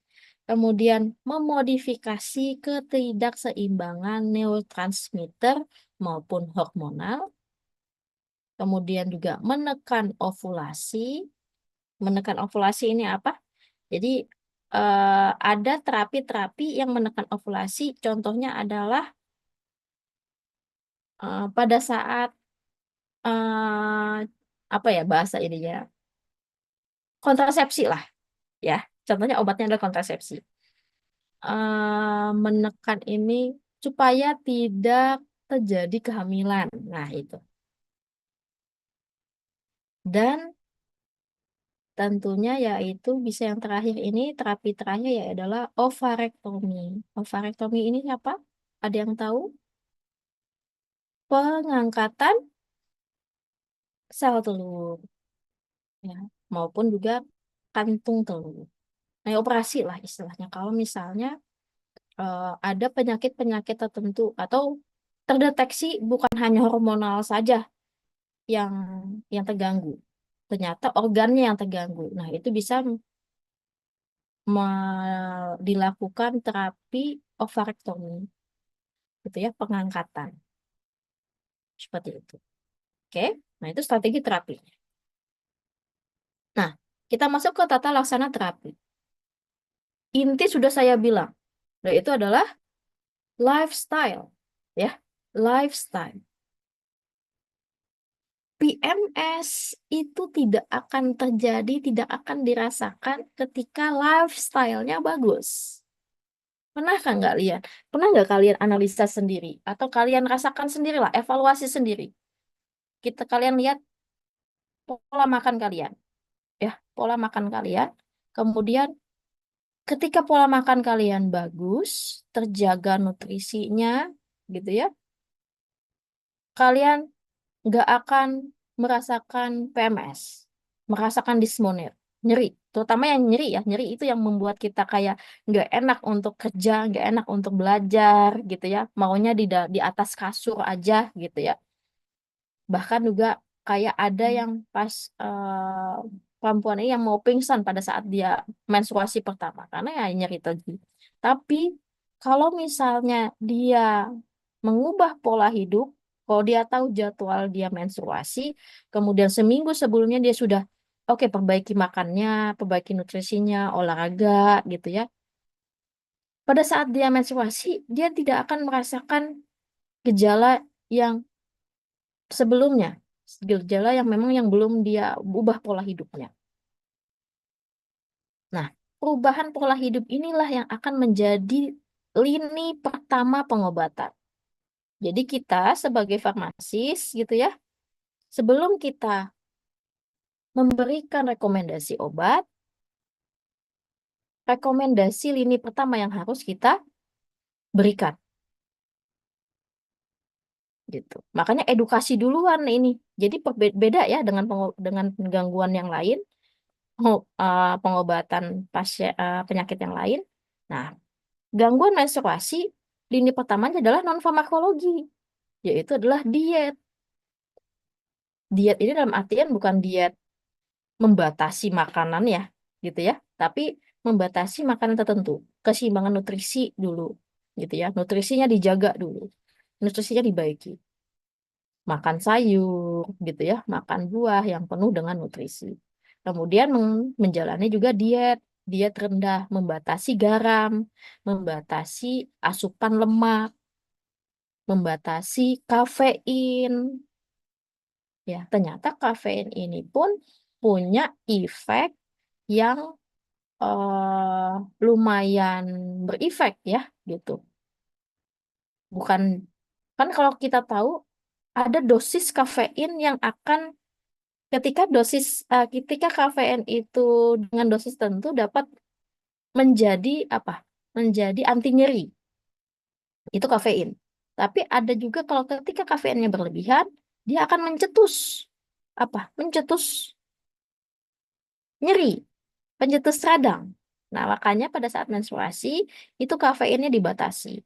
kemudian memodifikasi ketidakseimbangan neurotransmitter maupun hormonal, kemudian juga menekan ovulasi. Menekan ovulasi ini apa? Jadi ada terapi-terapi yang menekan ovulasi, contohnya adalah pada saat eh, apa ya bahasa ininya, kontrasepsi lah ya. Contohnya obatnya adalah kontrasepsi. Menekan ini supaya tidak terjadi kehamilan. Nah, itu. Dan tentunya yaitu bisa yang terakhir ini, terapi terakhir ya adalah ovarektomi. Ovarektomi ini apa? Ada yang tahu? Pengangkatan sel telur ya, maupun juga kantung telur. Nah, operasi lah istilahnya. Kalau misalnya ada penyakit-penyakit tertentu atau terdeteksi bukan hanya hormonal saja yang terganggu. Ternyata organnya yang terganggu. Nah, itu bisa dilakukan terapi ovarektomi, gitu ya, pengangkatan. Seperti itu. Oke, nah itu strategi terapi. Nah, kita masuk ke tata laksana terapi. Inti sudah saya bilang, nah itu adalah lifestyle, ya, lifestyle. PMS itu tidak akan terjadi, tidak akan dirasakan ketika lifestyle-nya bagus. Nggak lihat? Pernah nggak kalian analisa sendiri? Atau kalian rasakan sendiri lah, evaluasi sendiri. Kalian lihat pola makan kalian. Ya, pola makan kalian. Kemudian ketika pola makan kalian bagus, terjaga nutrisinya, gitu ya, kalian nggak akan merasakan PMS, merasakan dismonia, nyeri, terutama yang nyeri ya, nyeri itu yang membuat kita kayak nggak enak untuk kerja, nggak enak untuk belajar, gitu ya, maunya di atas kasur aja, gitu ya. Bahkan juga kayak ada yang pas perempuan ini yang mau pingsan pada saat dia menstruasi pertama karena ya nyeri tadi. Tapi kalau misalnya dia mengubah pola hidup, kalau dia tahu jadwal dia menstruasi, kemudian seminggu sebelumnya dia sudah oke perbaiki makannya, perbaiki nutrisinya, olahraga gitu ya. Pada saat dia menstruasi, dia tidak akan merasakan gejala yang sebelumnya, gejala yang memang yang belum dia ubah pola hidupnya. Nah, perubahan pola hidup inilah yang akan menjadi lini pertama pengobatan. Jadi kita sebagai farmasis gitu ya, sebelum kita memberikan rekomendasi obat, rekomendasi lini pertama yang harus kita berikan gitu. Makanya edukasi duluan ini. Jadi beda ya dengan gangguan yang lain, pengobatan pasien penyakit yang lain. Nah, gangguan menstruasi lini pertamanya adalah non farmakologi, yaitu adalah diet. Diet ini dalam artian bukan diet membatasi makanan ya, gitu ya, tapi membatasi makanan tertentu, keseimbangan nutrisi dulu, gitu ya, nutrisinya dijaga dulu, nutrisinya dibaiki, makan sayur, gitu ya, makan buah yang penuh dengan nutrisi. Kemudian menjalani juga diet, diet rendah, membatasi garam, membatasi asupan lemak, membatasi kafein. Ya, ternyata kafein ini pun punya efek yang lumayan berefek ya gitu. Bukan kan kalau kita tahu ada dosis kafein yang akan ketika kafein itu dengan dosis tertentu dapat menjadi apa? Menjadi anti nyeri. Itu kafein. Tapi ada juga kalau ketika kafeinnya berlebihan, dia akan mencetus apa? Mencetus nyeri, pencetus radang. Nah, makanya pada saat menstruasi itu kafeinnya dibatasi.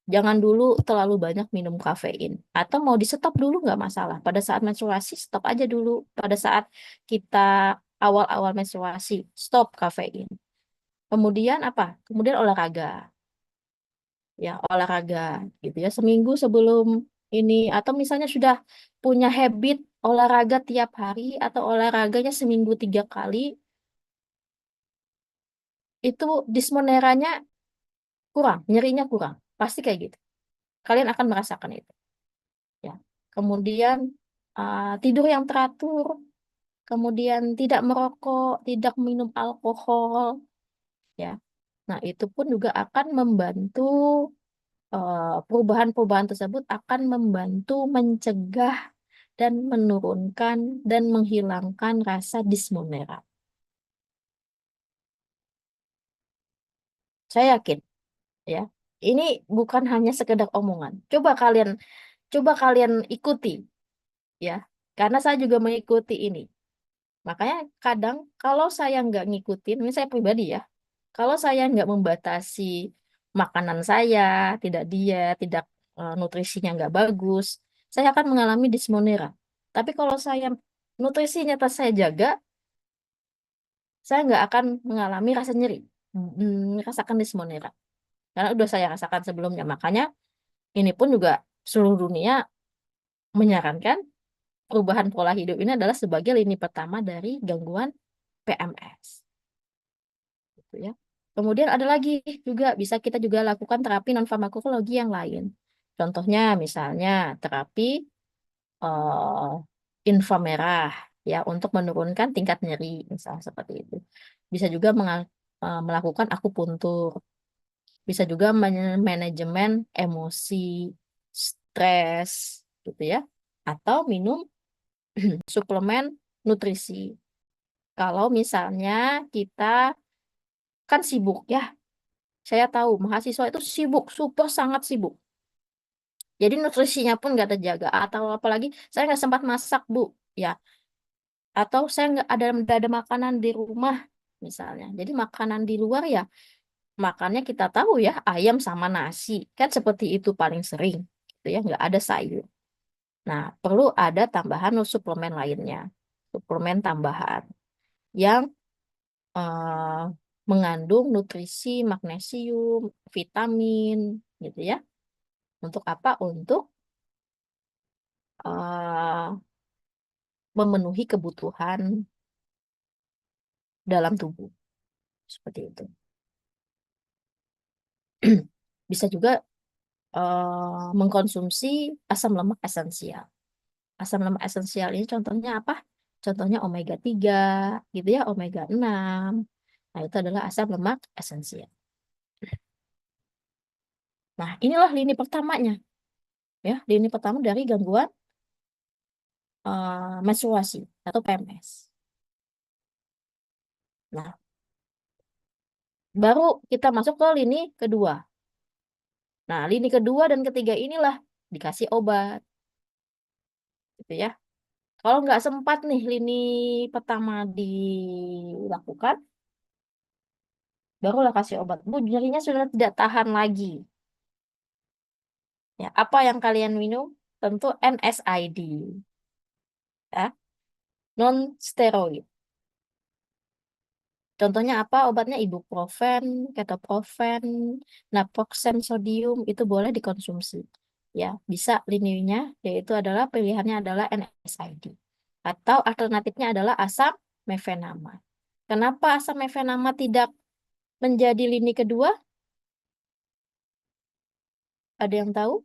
Jangan dulu terlalu banyak minum kafein. Atau mau di stop dulu nggak masalah. Pada saat menstruasi stop aja dulu. Pada saat kita awal-awal menstruasi, stop kafein. Kemudian apa? Kemudian olahraga. Ya, olahraga gitu ya. Seminggu sebelum ini atau misalnya sudah punya habit olahraga tiap hari atau olahraganya seminggu 3 kali, itu dismoneranya kurang, nyerinya kurang. Pasti kayak gitu. Kalian akan merasakan itu. Ya. Kemudian tidur yang teratur, kemudian tidak merokok, tidak minum alkohol, ya. Nah, itu pun juga akan membantu perubahan-perubahan tersebut akan membantu mencegah dan menurunkan dan menghilangkan rasa dismonera. Saya yakin, ya. Ini bukan hanya sekedar omongan. Coba kalian ikuti, ya. Karena saya juga mengikuti ini. Makanya kadang kalau saya nggak ngikutin, ini saya pribadi ya, kalau saya nggak membatasi makanan saya, tidak diet, tidak nutrisinya nggak bagus, saya akan mengalami dismonera. Tapi kalau saya nutrisinya tetap saya jaga, saya nggak akan mengalami rasa nyeri, merasakan dismonera. Karena udah saya rasakan sebelumnya. Makanya ini pun juga seluruh dunia menyarankan perubahan pola hidup ini adalah sebagai lini pertama dari gangguan PMS. Gitu ya. Kemudian ada lagi juga bisa kita juga lakukan terapi non farmakologi yang lain. Contohnya misalnya terapi eh, inframerah ya untuk menurunkan tingkat nyeri misalnya seperti itu. Bisa juga melakukan akupuntur. Bisa juga manajemen emosi, stres gitu ya. Atau minum suplemen nutrisi. Kalau misalnya kita kan sibuk ya. Saya tahu mahasiswa itu sibuk, super sangat sibuk. Jadi nutrisinya pun nggak terjaga. Atau apalagi saya nggak sempat masak, Bu. Ya. Atau saya nggak ada makanan di rumah misalnya. Jadi makanan di luar ya makannya kita tahu ya ayam sama nasi. Kan seperti itu paling sering. Gitu ya, nggak ada sayur. Nah, perlu ada tambahan suplemen lainnya. Suplemen tambahan yang eh, mengandung nutrisi, magnesium, vitamin, gitu ya. Untuk apa? Untuk eh, memenuhi kebutuhan dalam tubuh. Seperti itu. Bisa juga mengkonsumsi asam lemak esensial. Asam lemak esensial ini contohnya apa? Contohnya omega 3, gitu ya, omega 6. Nah, itu adalah asam lemak esensial. Nah, inilah lini pertamanya. Ya, lini pertama dari gangguan menstruasi atau PMS. Nah, baru kita masuk ke lini kedua. Nah, lini kedua dan ketiga inilah dikasih obat, gitu ya. Kalau nggak sempat nih lini pertama dilakukan, barulah kasih obat. Bu, nyerinya sudah tidak tahan lagi. Ya, apa yang kalian minum? Tentu NSAID, ya, non steroid. Contohnya apa? Obatnya ibuprofen, ketoprofen, naproxen sodium itu boleh dikonsumsi. Ya, bisa lininya yaitu adalah pilihannya adalah NSAID. Atau alternatifnya adalah asam mefenama. Kenapa asam mefenama tidak menjadi lini kedua? Ada yang tahu?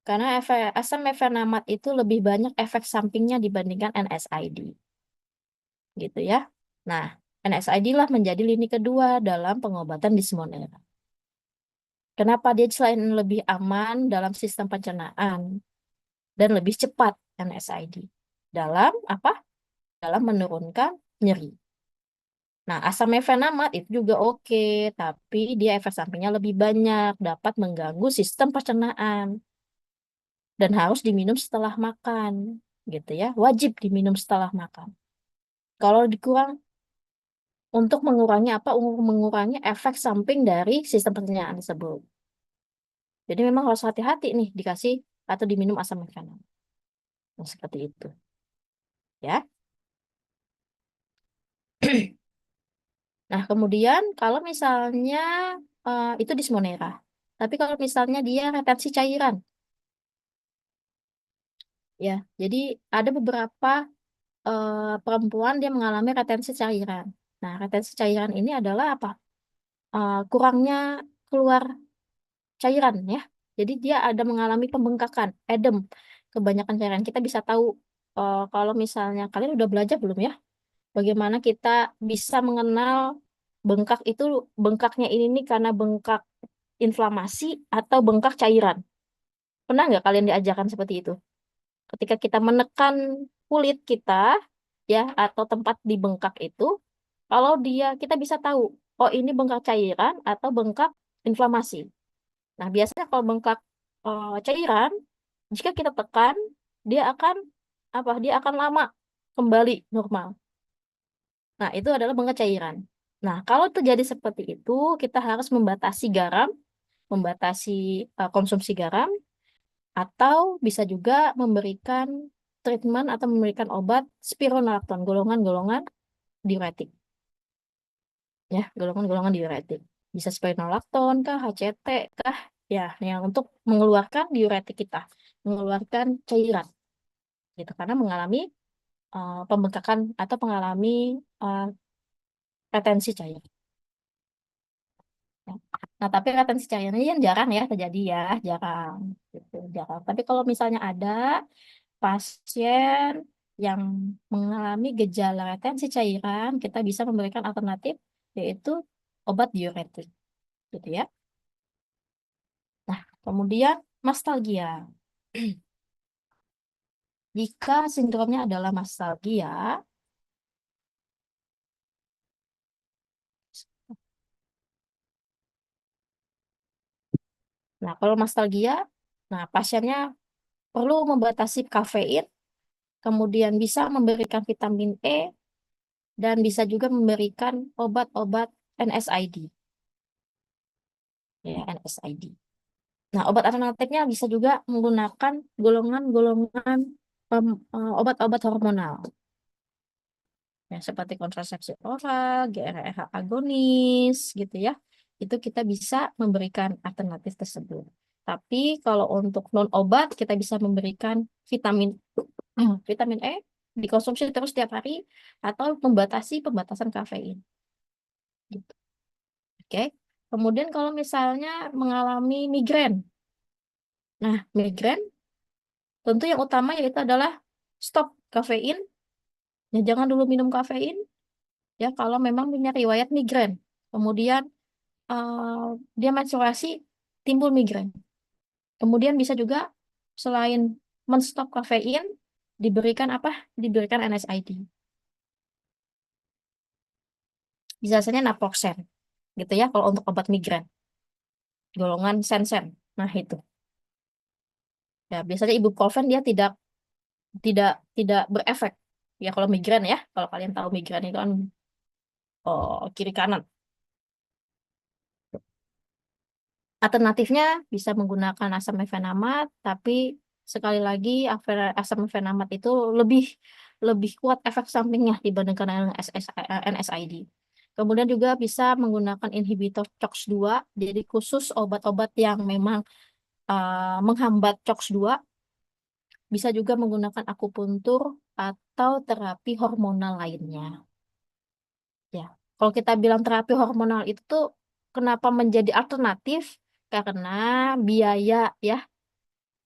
Karena asam mefenamat itu lebih banyak efek sampingnya dibandingkan NSAID. Gitu ya. Nah, NSAID lah menjadi lini kedua dalam pengobatan dismonera. Kenapa dia selain lebih aman dalam sistem pencernaan dan lebih cepat NSAID dalam apa? Dalam menurunkan nyeri. Nah, asam mefenamat itu juga oke, tapi dia efek sampingnya lebih banyak, dapat mengganggu sistem pencernaan dan harus diminum setelah makan, gitu ya. Wajib diminum setelah makan. Kalau dikurang untuk mengurangi apa? Untuk mengurangi efek samping dari sistem pencernaan tersebut. Jadi memang harus hati-hati nih dikasih atau diminum asam mefenamat. Nah, seperti itu. ya. Nah, kemudian kalau misalnya itu dismonera. Tapi kalau misalnya dia retensi cairan, ya. Jadi ada beberapa perempuan dia mengalami retensi cairan. Nah, retensi cairan ini adalah apa? Kurangnya keluar cairan ya. Jadi dia ada mengalami pembengkakan, edem, kebanyakan cairan. Kita bisa tahu kalau misalnya kalian udah belajar belum ya? Bagaimana kita bisa mengenal bengkak itu bengkaknya ini nih karena bengkak inflamasi atau bengkak cairan. Pernah nggak kalian diajarkan seperti itu? Ketika kita menekan kulit kita ya atau tempat di bengkak itu, kalau dia kita bisa tahu, oh ini bengkak cairan atau bengkak inflamasi. Nah, biasanya kalau bengkak cairan, jika kita tekan, dia akan apa? Dia akan lama kembali normal. Nah, itu adalah bengkak cairan. Nah, kalau terjadi seperti itu, kita harus membatasi garam, membatasi konsumsi garam, atau bisa juga memberikan treatment atau memberikan obat spironolakton, golongan-golongan diuretik. Ya, golongan-golongan diuretik. Bisa spironolakton kah, HCT kah, ya, yang untuk mengeluarkan diuretik kita, mengeluarkan cairan, gitu, karena mengalami pembengkakan atau mengalami uh, retensi cairan. Ya. Nah, tapi retensi cairan ini kan jarang ya terjadi ya, jarang, gitu, jarang. Tapi kalau misalnya ada pasien yang mengalami gejala retensi cairan, kita bisa memberikan alternatif yaitu obat diuretik, gitu ya. Nah, kemudian mastalgia. Jika sindromnya adalah mastalgia, nah kalau mastalgia, nah pasiennya perlu membatasi kafein, kemudian bisa memberikan vitamin E, dan bisa juga memberikan obat-obat NSAID. Ya, NSAID. Nah, obat alternatifnya bisa juga menggunakan golongan-golongan obat-obat hormonal. Ya, seperti kontrasepsi oral, GnRH agonis, gitu ya. Itu kita bisa memberikan alternatif tersebut. Tapi kalau untuk non-obat, kita bisa memberikan vitamin vitamin E, dikonsumsi terus setiap hari, atau membatasi pembatasan kafein. Gitu. Oke. Kemudian kalau misalnya mengalami migrain. Nah, migrain tentu yang utama yaitu adalah stop kafein. Ya, jangan dulu minum kafein ya kalau memang punya riwayat migrain. Kemudian dia menstruasi timbul migrain. Kemudian bisa juga selain menstop kafein diberikan apa? Diberikan NSAID. Biasanya naproxen gitu ya kalau untuk obat migrain. Golongan sensen. Nah, itu. Ya, biasanya ibuprofen dia tidak tidak tidak berefek. Ya kalau migrain ya, kalau kalian tahu migrain itu kan kiri kanan. Alternatifnya bisa menggunakan asam mefenamat, tapi sekali lagi asam mefenamat itu lebih lebih kuat efek sampingnya dibandingkan dengan NSAID. Kemudian juga bisa menggunakan inhibitor COX-2, jadi khusus obat-obat yang memang menghambat COX-2. Bisa juga menggunakan akupuntur atau terapi hormonal lainnya. Ya, kalau kita bilang terapi hormonal itu tuh kenapa menjadi alternatif? Karena biaya ya.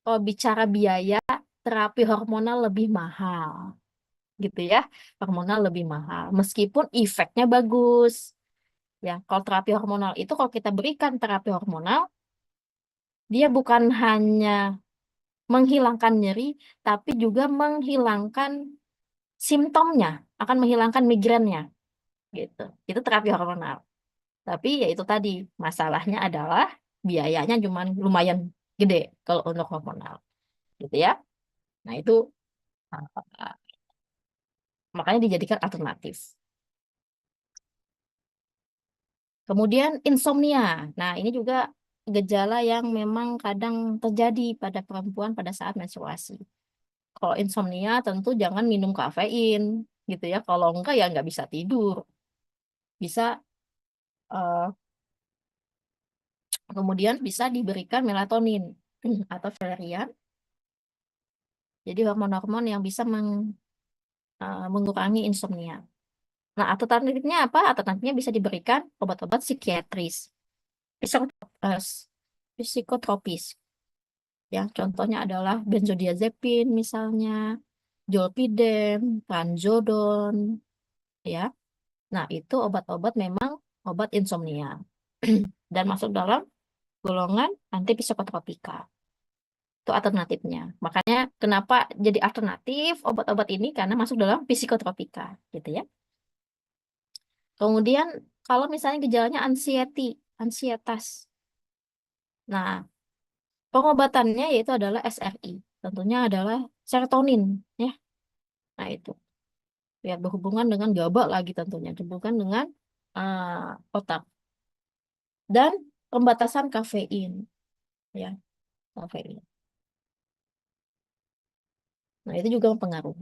Kalau bicara biaya, terapi hormonal lebih mahal, gitu ya. Hormonal lebih mahal, meskipun efeknya bagus. Ya, kalau terapi hormonal itu kalau kita berikan terapi hormonal, dia bukan hanya menghilangkan nyeri, tapi juga menghilangkan simptomnya, akan menghilangkan migrainnya, gitu. Itu terapi hormonal. Tapi ya itu tadi, masalahnya adalah biayanya cuma lumayan gede kalau untuk hormonal, gitu ya. Nah, itu uh, makanya dijadikan alternatif. Kemudian insomnia. Nah, ini juga gejala yang memang kadang terjadi pada perempuan pada saat menstruasi. kalau insomnia tentu jangan minum kafein gitu ya. Kalau enggak ya nggak bisa tidur. Bisa eh, kemudian bisa diberikan melatonin atau valerian. Jadi hormon-hormon yang bisa mengurangi insomnia. Nah, alternatifnya apa? Alternatifnya bisa diberikan obat-obat psikiatris, psikotropis, psikotropis. Ya, contohnya adalah benzodiazepin misalnya, zolpidem, trazodone, ya. Nah, itu obat-obat memang obat insomnia dan masuk dalam golongan antipsikotropika. Itu alternatifnya. Makanya kenapa jadi alternatif obat-obat ini karena masuk dalam psikotropika, gitu ya. Kemudian kalau misalnya gejalanya ansietas. Nah, pengobatannya yaitu adalah SRI. Tentunya adalah serotonin, ya. Nah, itu. Ya, berhubungan dengan GABA lagi tentunya, berhubungan dengan otak. Dan pembatasan kafein, ya, kafein. Nah, itu juga mempengaruhi.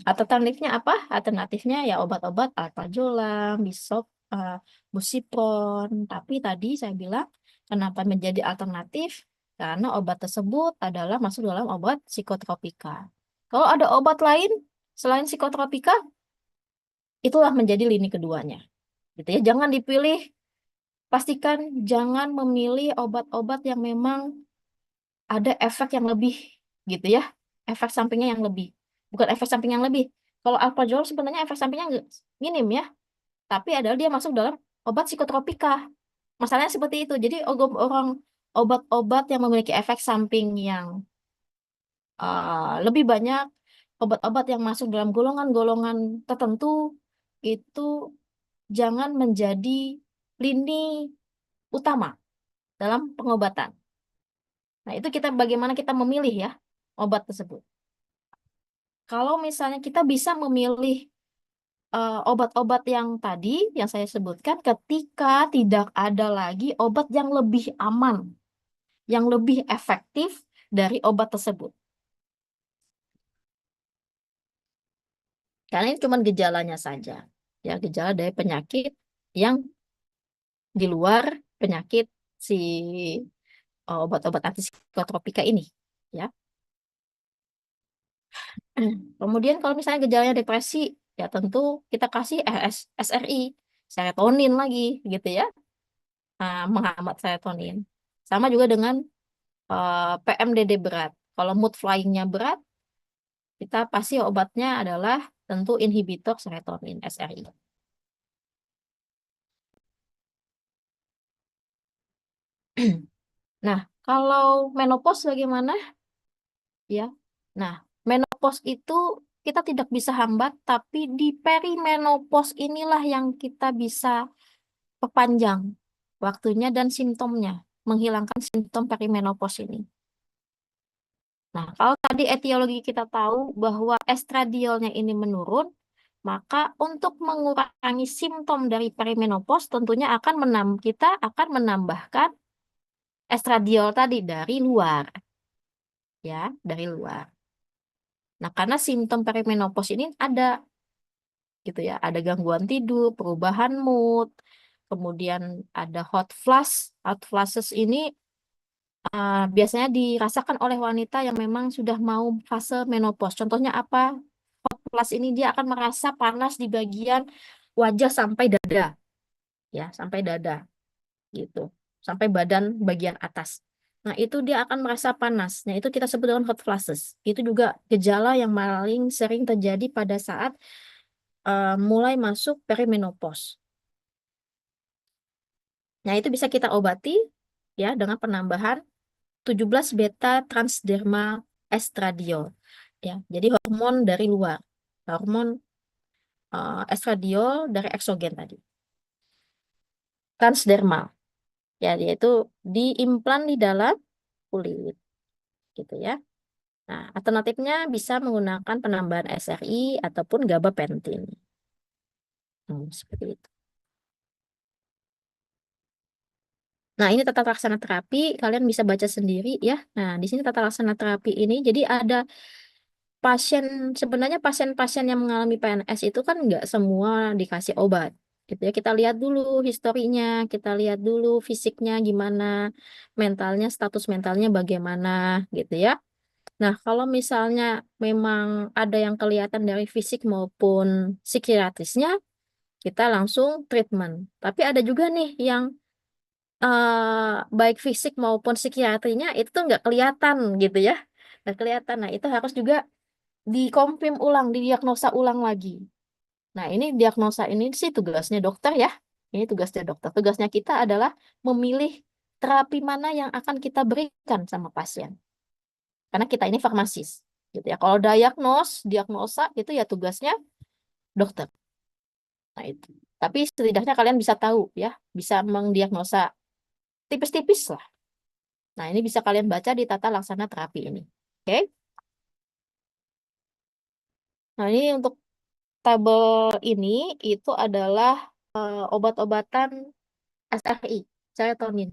Alternatifnya apa? Alternatifnya ya obat-obat alprazolam, busipron. Tapi tadi saya bilang kenapa menjadi alternatif? Karena obat tersebut adalah masuk dalam obat psikotropika. Kalau ada obat lain selain psikotropika, itulah menjadi lini keduanya. Gitu ya. Jangan dipilih, pastikan jangan memilih obat-obat yang memang ada efek yang lebih gitu ya. Efek sampingnya yang lebih. Bukan efek samping yang lebih. Kalau alprazolam sebenarnya efek sampingnya minim ya, tapi adalah dia masuk dalam obat psikotropika. Masalahnya seperti itu. Jadi orang obat-obat yang memiliki efek samping yang lebih banyak, obat-obat yang masuk dalam golongan-golongan tertentu itu jangan menjadi lini utama dalam pengobatan. Nah, itu kita bagaimana kita memilih ya obat tersebut. Kalau misalnya kita bisa memilih obat-obat yang tadi yang saya sebutkan ketika tidak ada lagi obat yang lebih aman, yang lebih efektif dari obat tersebut. Karena ini cuma gejalanya saja. Ya, gejala dari penyakit yang di luar penyakit si obat-obat antipsikotropika ini. Ya. Kemudian kalau misalnya gejalanya depresi, ya tentu kita kasih SRI, serotonin lagi, gitu ya, menghambat serotonin. Sama juga dengan PMDD berat. Kalau mood flying-nya berat, kita pasti obatnya adalah tentu inhibitor serotonin, SRI. Nah, kalau menopause bagaimana? Ya, nah, menopause itu kita tidak bisa hambat, tapi di perimenopause inilah yang kita bisa perpanjang waktunya dan simptomnya, menghilangkan simptom perimenopause ini. Nah, kalau tadi etiologi kita tahu bahwa estradiolnya ini menurun, maka untuk mengurangi simptom dari perimenopause tentunya kita akan menambahkan estradiol tadi dari luar, ya, dari luar. Nah, karena simptom perimenopause ini ada gitu ya, ada gangguan tidur, perubahan mood, kemudian ada hot flush. Hot flushes ini biasanya dirasakan oleh wanita yang memang sudah mau fase menopause. Contohnya apa? Flush ini dia akan merasa panas di bagian wajah sampai dada, ya, sampai dada gitu, sampai badan bagian atas. Nah, itu dia akan merasa panas. Nah, itu kita sebut dengan hot flushes. Itu juga gejala yang paling sering terjadi pada saat mulai masuk perimenopause. Nah, itu bisa kita obati ya dengan penambahan 17 beta transdermal estradiol. Ya, jadi hormon dari luar, hormon estradiol dari eksogen tadi. Transdermal, ya, yaitu diimplan di dalam kulit, gitu ya. Nah, alternatifnya bisa menggunakan penambahan SRI ataupun gabapentin. Seperti itu. Nah, ini tata laksana terapi, kalian bisa baca sendiri ya. Nah, di sini tata laksana terapi ini, jadi ada pasien, sebenarnya pasien-pasien yang mengalami PNS itu kan nggak semua dikasih obat. Gitu ya, kita lihat dulu historinya, kita lihat dulu fisiknya gimana, mentalnya, status mentalnya bagaimana, gitu ya. Nah, kalau misalnya memang ada yang kelihatan dari fisik maupun psikiatrisnya, kita langsung treatment. Tapi ada juga nih yang baik fisik maupun psikiatrinya itu tuh nggak kelihatan gitu ya. Nggak kelihatan. Nah, itu harus juga dikonfirm ulang, didiagnosa ulang lagi. Nah, ini diagnosa ini sih tugasnya dokter ya. Ini tugasnya dokter. Tugasnya kita adalah memilih terapi mana yang akan kita berikan sama pasien. Karena kita ini farmasis, gitu ya. Kalau diagnosa itu ya tugasnya dokter. Nah, itu. Tapi setidaknya kalian bisa tahu ya, bisa mendiagnosa tipis-tipis lah. Nah, ini bisa kalian baca di tata laksana terapi ini. Oke? Nah, ini untuk tabel ini itu adalah obat-obatan SRI, serotonin,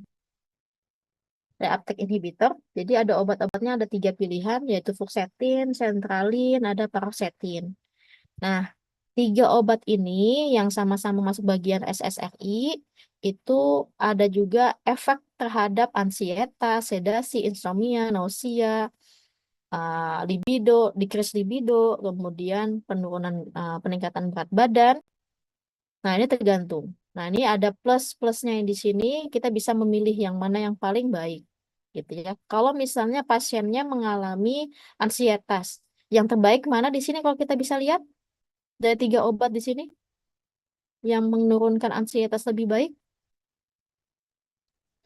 reuptake inhibitor. Jadi ada obat-obatnya ada 3 pilihan, yaitu fluoxetine, sertralin, ada paroxetine. Nah, 3 obat ini yang sama-sama masuk bagian SSRI itu ada juga efek terhadap ansietas, sedasi, insomnia, nausea, libido, decrease libido, kemudian penurunan peningkatan berat badan. Nah, ini tergantung. Nah, ini ada plus-plusnya yang di sini, kita bisa memilih yang mana yang paling baik. Gitu ya. Kalau misalnya pasiennya mengalami ansietas, yang terbaik mana di sini kalau kita bisa lihat dari 3 obat di sini yang menurunkan ansietas lebih baik?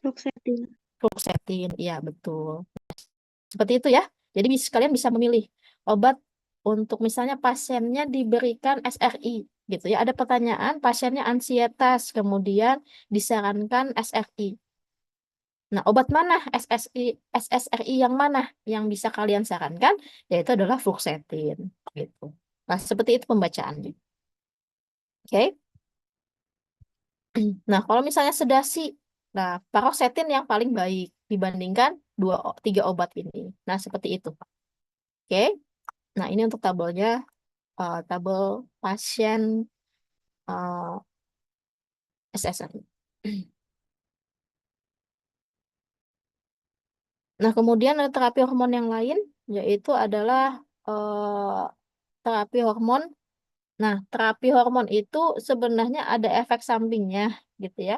Fluoxetine. Fluoxetine, iya betul. Seperti itu ya. Jadi kalian bisa memilih obat untuk misalnya pasiennya diberikan SRI gitu ya. Ada pertanyaan pasiennya ansietas, kemudian disarankan SRI. Nah, obat mana SSRI yang mana yang bisa kalian sarankan? Yaitu adalah fluoxetine gitu. Nah, seperti itu pembacaannya. Oke. Nah, kalau misalnya sedasi, nah paroxetine yang paling baik dibandingkan 3 obat ini. Nah, seperti itu. Oke. Nah, ini untuk tabelnya, tabel pasien uh, SSRI. Nah, kemudian ada terapi hormon yang lain, yaitu adalah terapi hormon. Nah, terapi hormon itu sebenarnya ada efek sampingnya, gitu ya,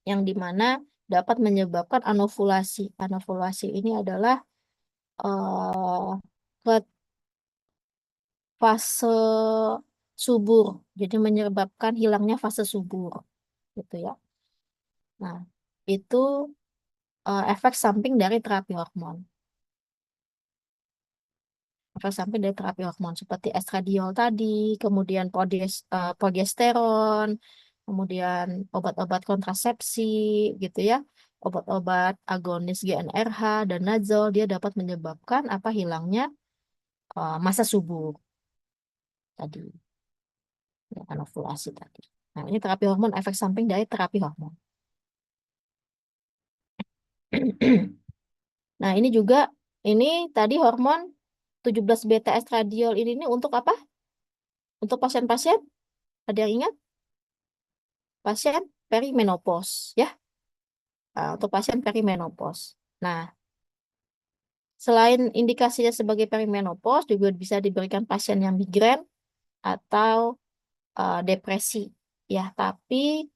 yang dimana dapat menyebabkan anovulasi. Anovulasi ini adalah eh, ke fase subur, jadi menyebabkan hilangnya fase subur, gitu ya. Nah, itu efek samping dari terapi hormon. Efek samping dari terapi hormon seperti estradiol tadi, kemudian progesteron, kemudian obat-obat kontrasepsi, gitu ya. Obat-obat agonis GnRH dan nazol dia dapat menyebabkan apa hilangnya masa subur tadi, ya, anovulasi tadi. Nah, ini terapi hormon efek samping dari terapi hormon. Nah, ini juga ini tadi hormon 17 beta estradiol ini untuk apa? Untuk pasien-pasien, ada yang ingat? Pasien perimenopause ya. Untuk pasien perimenopause. Nah, selain indikasinya sebagai perimenopause juga bisa diberikan pasien yang migrain atau depresi ya, tapi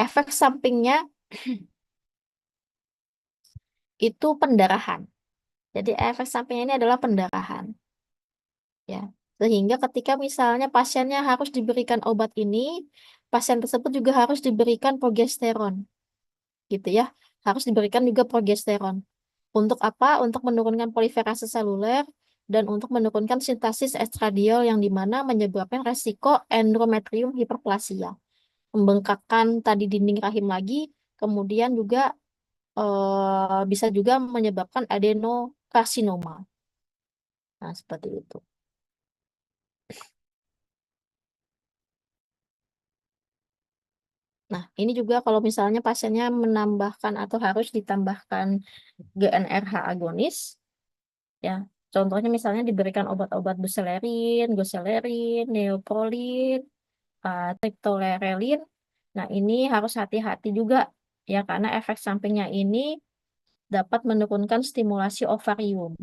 efek sampingnya itu pendarahan. Jadi efek sampingnya ini adalah pendarahan ya. Sehingga ketika misalnya pasiennya harus diberikan obat ini, pasien tersebut juga harus diberikan progesteron gitu ya. Harus diberikan juga progesteron. Untuk apa? Untuk menurunkan proliferasi seluler dan untuk menurunkan sintesis estradiol yang dimana menyebabkan resiko endometrium hiperplasia. Membengkakkan tadi dinding rahim lagi, kemudian juga bisa juga menyebabkan adenokarsinoma. Nah, seperti itu. Nah, ini juga kalau misalnya pasiennya menambahkan atau harus ditambahkan GnRH agonis, ya. Contohnya misalnya diberikan obat-obat buserelin, goselerin, neoprolin, triptorelin. Nah, ini harus hati-hati juga ya karena efek sampingnya ini dapat menurunkan stimulasi ovarium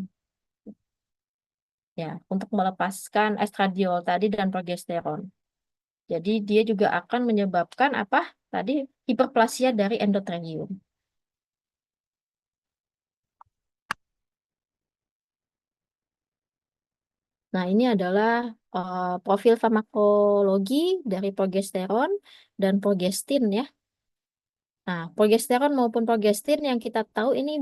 ya untuk melepaskan estradiol tadi dan progesteron. Jadi dia juga akan menyebabkan apa? Tadi hiperplasia dari endothelium. Nah, ini adalah profil farmakologi dari progesteron dan progestin ya. Nah, progesteron maupun progestin yang kita tahu ini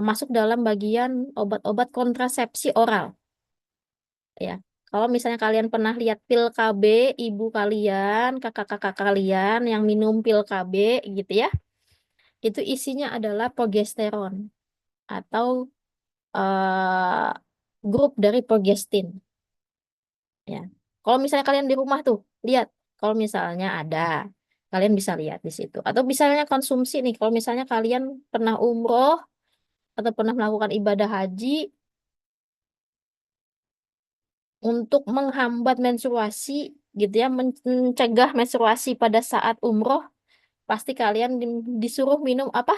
masuk dalam bagian obat-obat kontrasepsi oral ya. Kalau misalnya kalian pernah lihat pil KB, ibu kalian, kakak-kakak kalian yang minum pil KB gitu ya, itu isinya adalah progesteron atau eh, grup dari progestin ya. Kalau misalnya kalian di rumah tuh, lihat. Kalau misalnya ada, kalian bisa lihat di situ. Atau misalnya konsumsi nih, kalau misalnya kalian pernah umroh atau pernah melakukan ibadah haji untuk menghambat menstruasi gitu ya, mencegah menstruasi pada saat umroh, pasti kalian disuruh minum apa?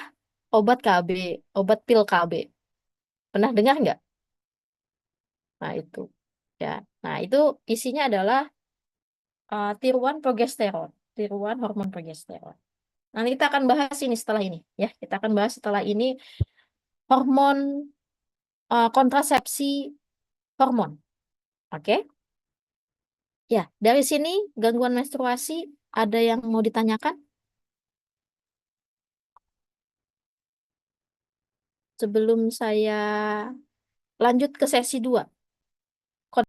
Obat KB, obat pil KB. Pernah dengar nggak? Nah itu ya. Nah itu isinya adalah tiruan progesteron, tiruan hormon progesteron. Nanti kita akan bahas ini setelah ini ya. Kita akan bahas setelah ini hormon kontrasepsi hormon. Oke? Ya, dari sini gangguan menstruasi ada yang mau ditanyakan sebelum saya lanjut ke sesi 2.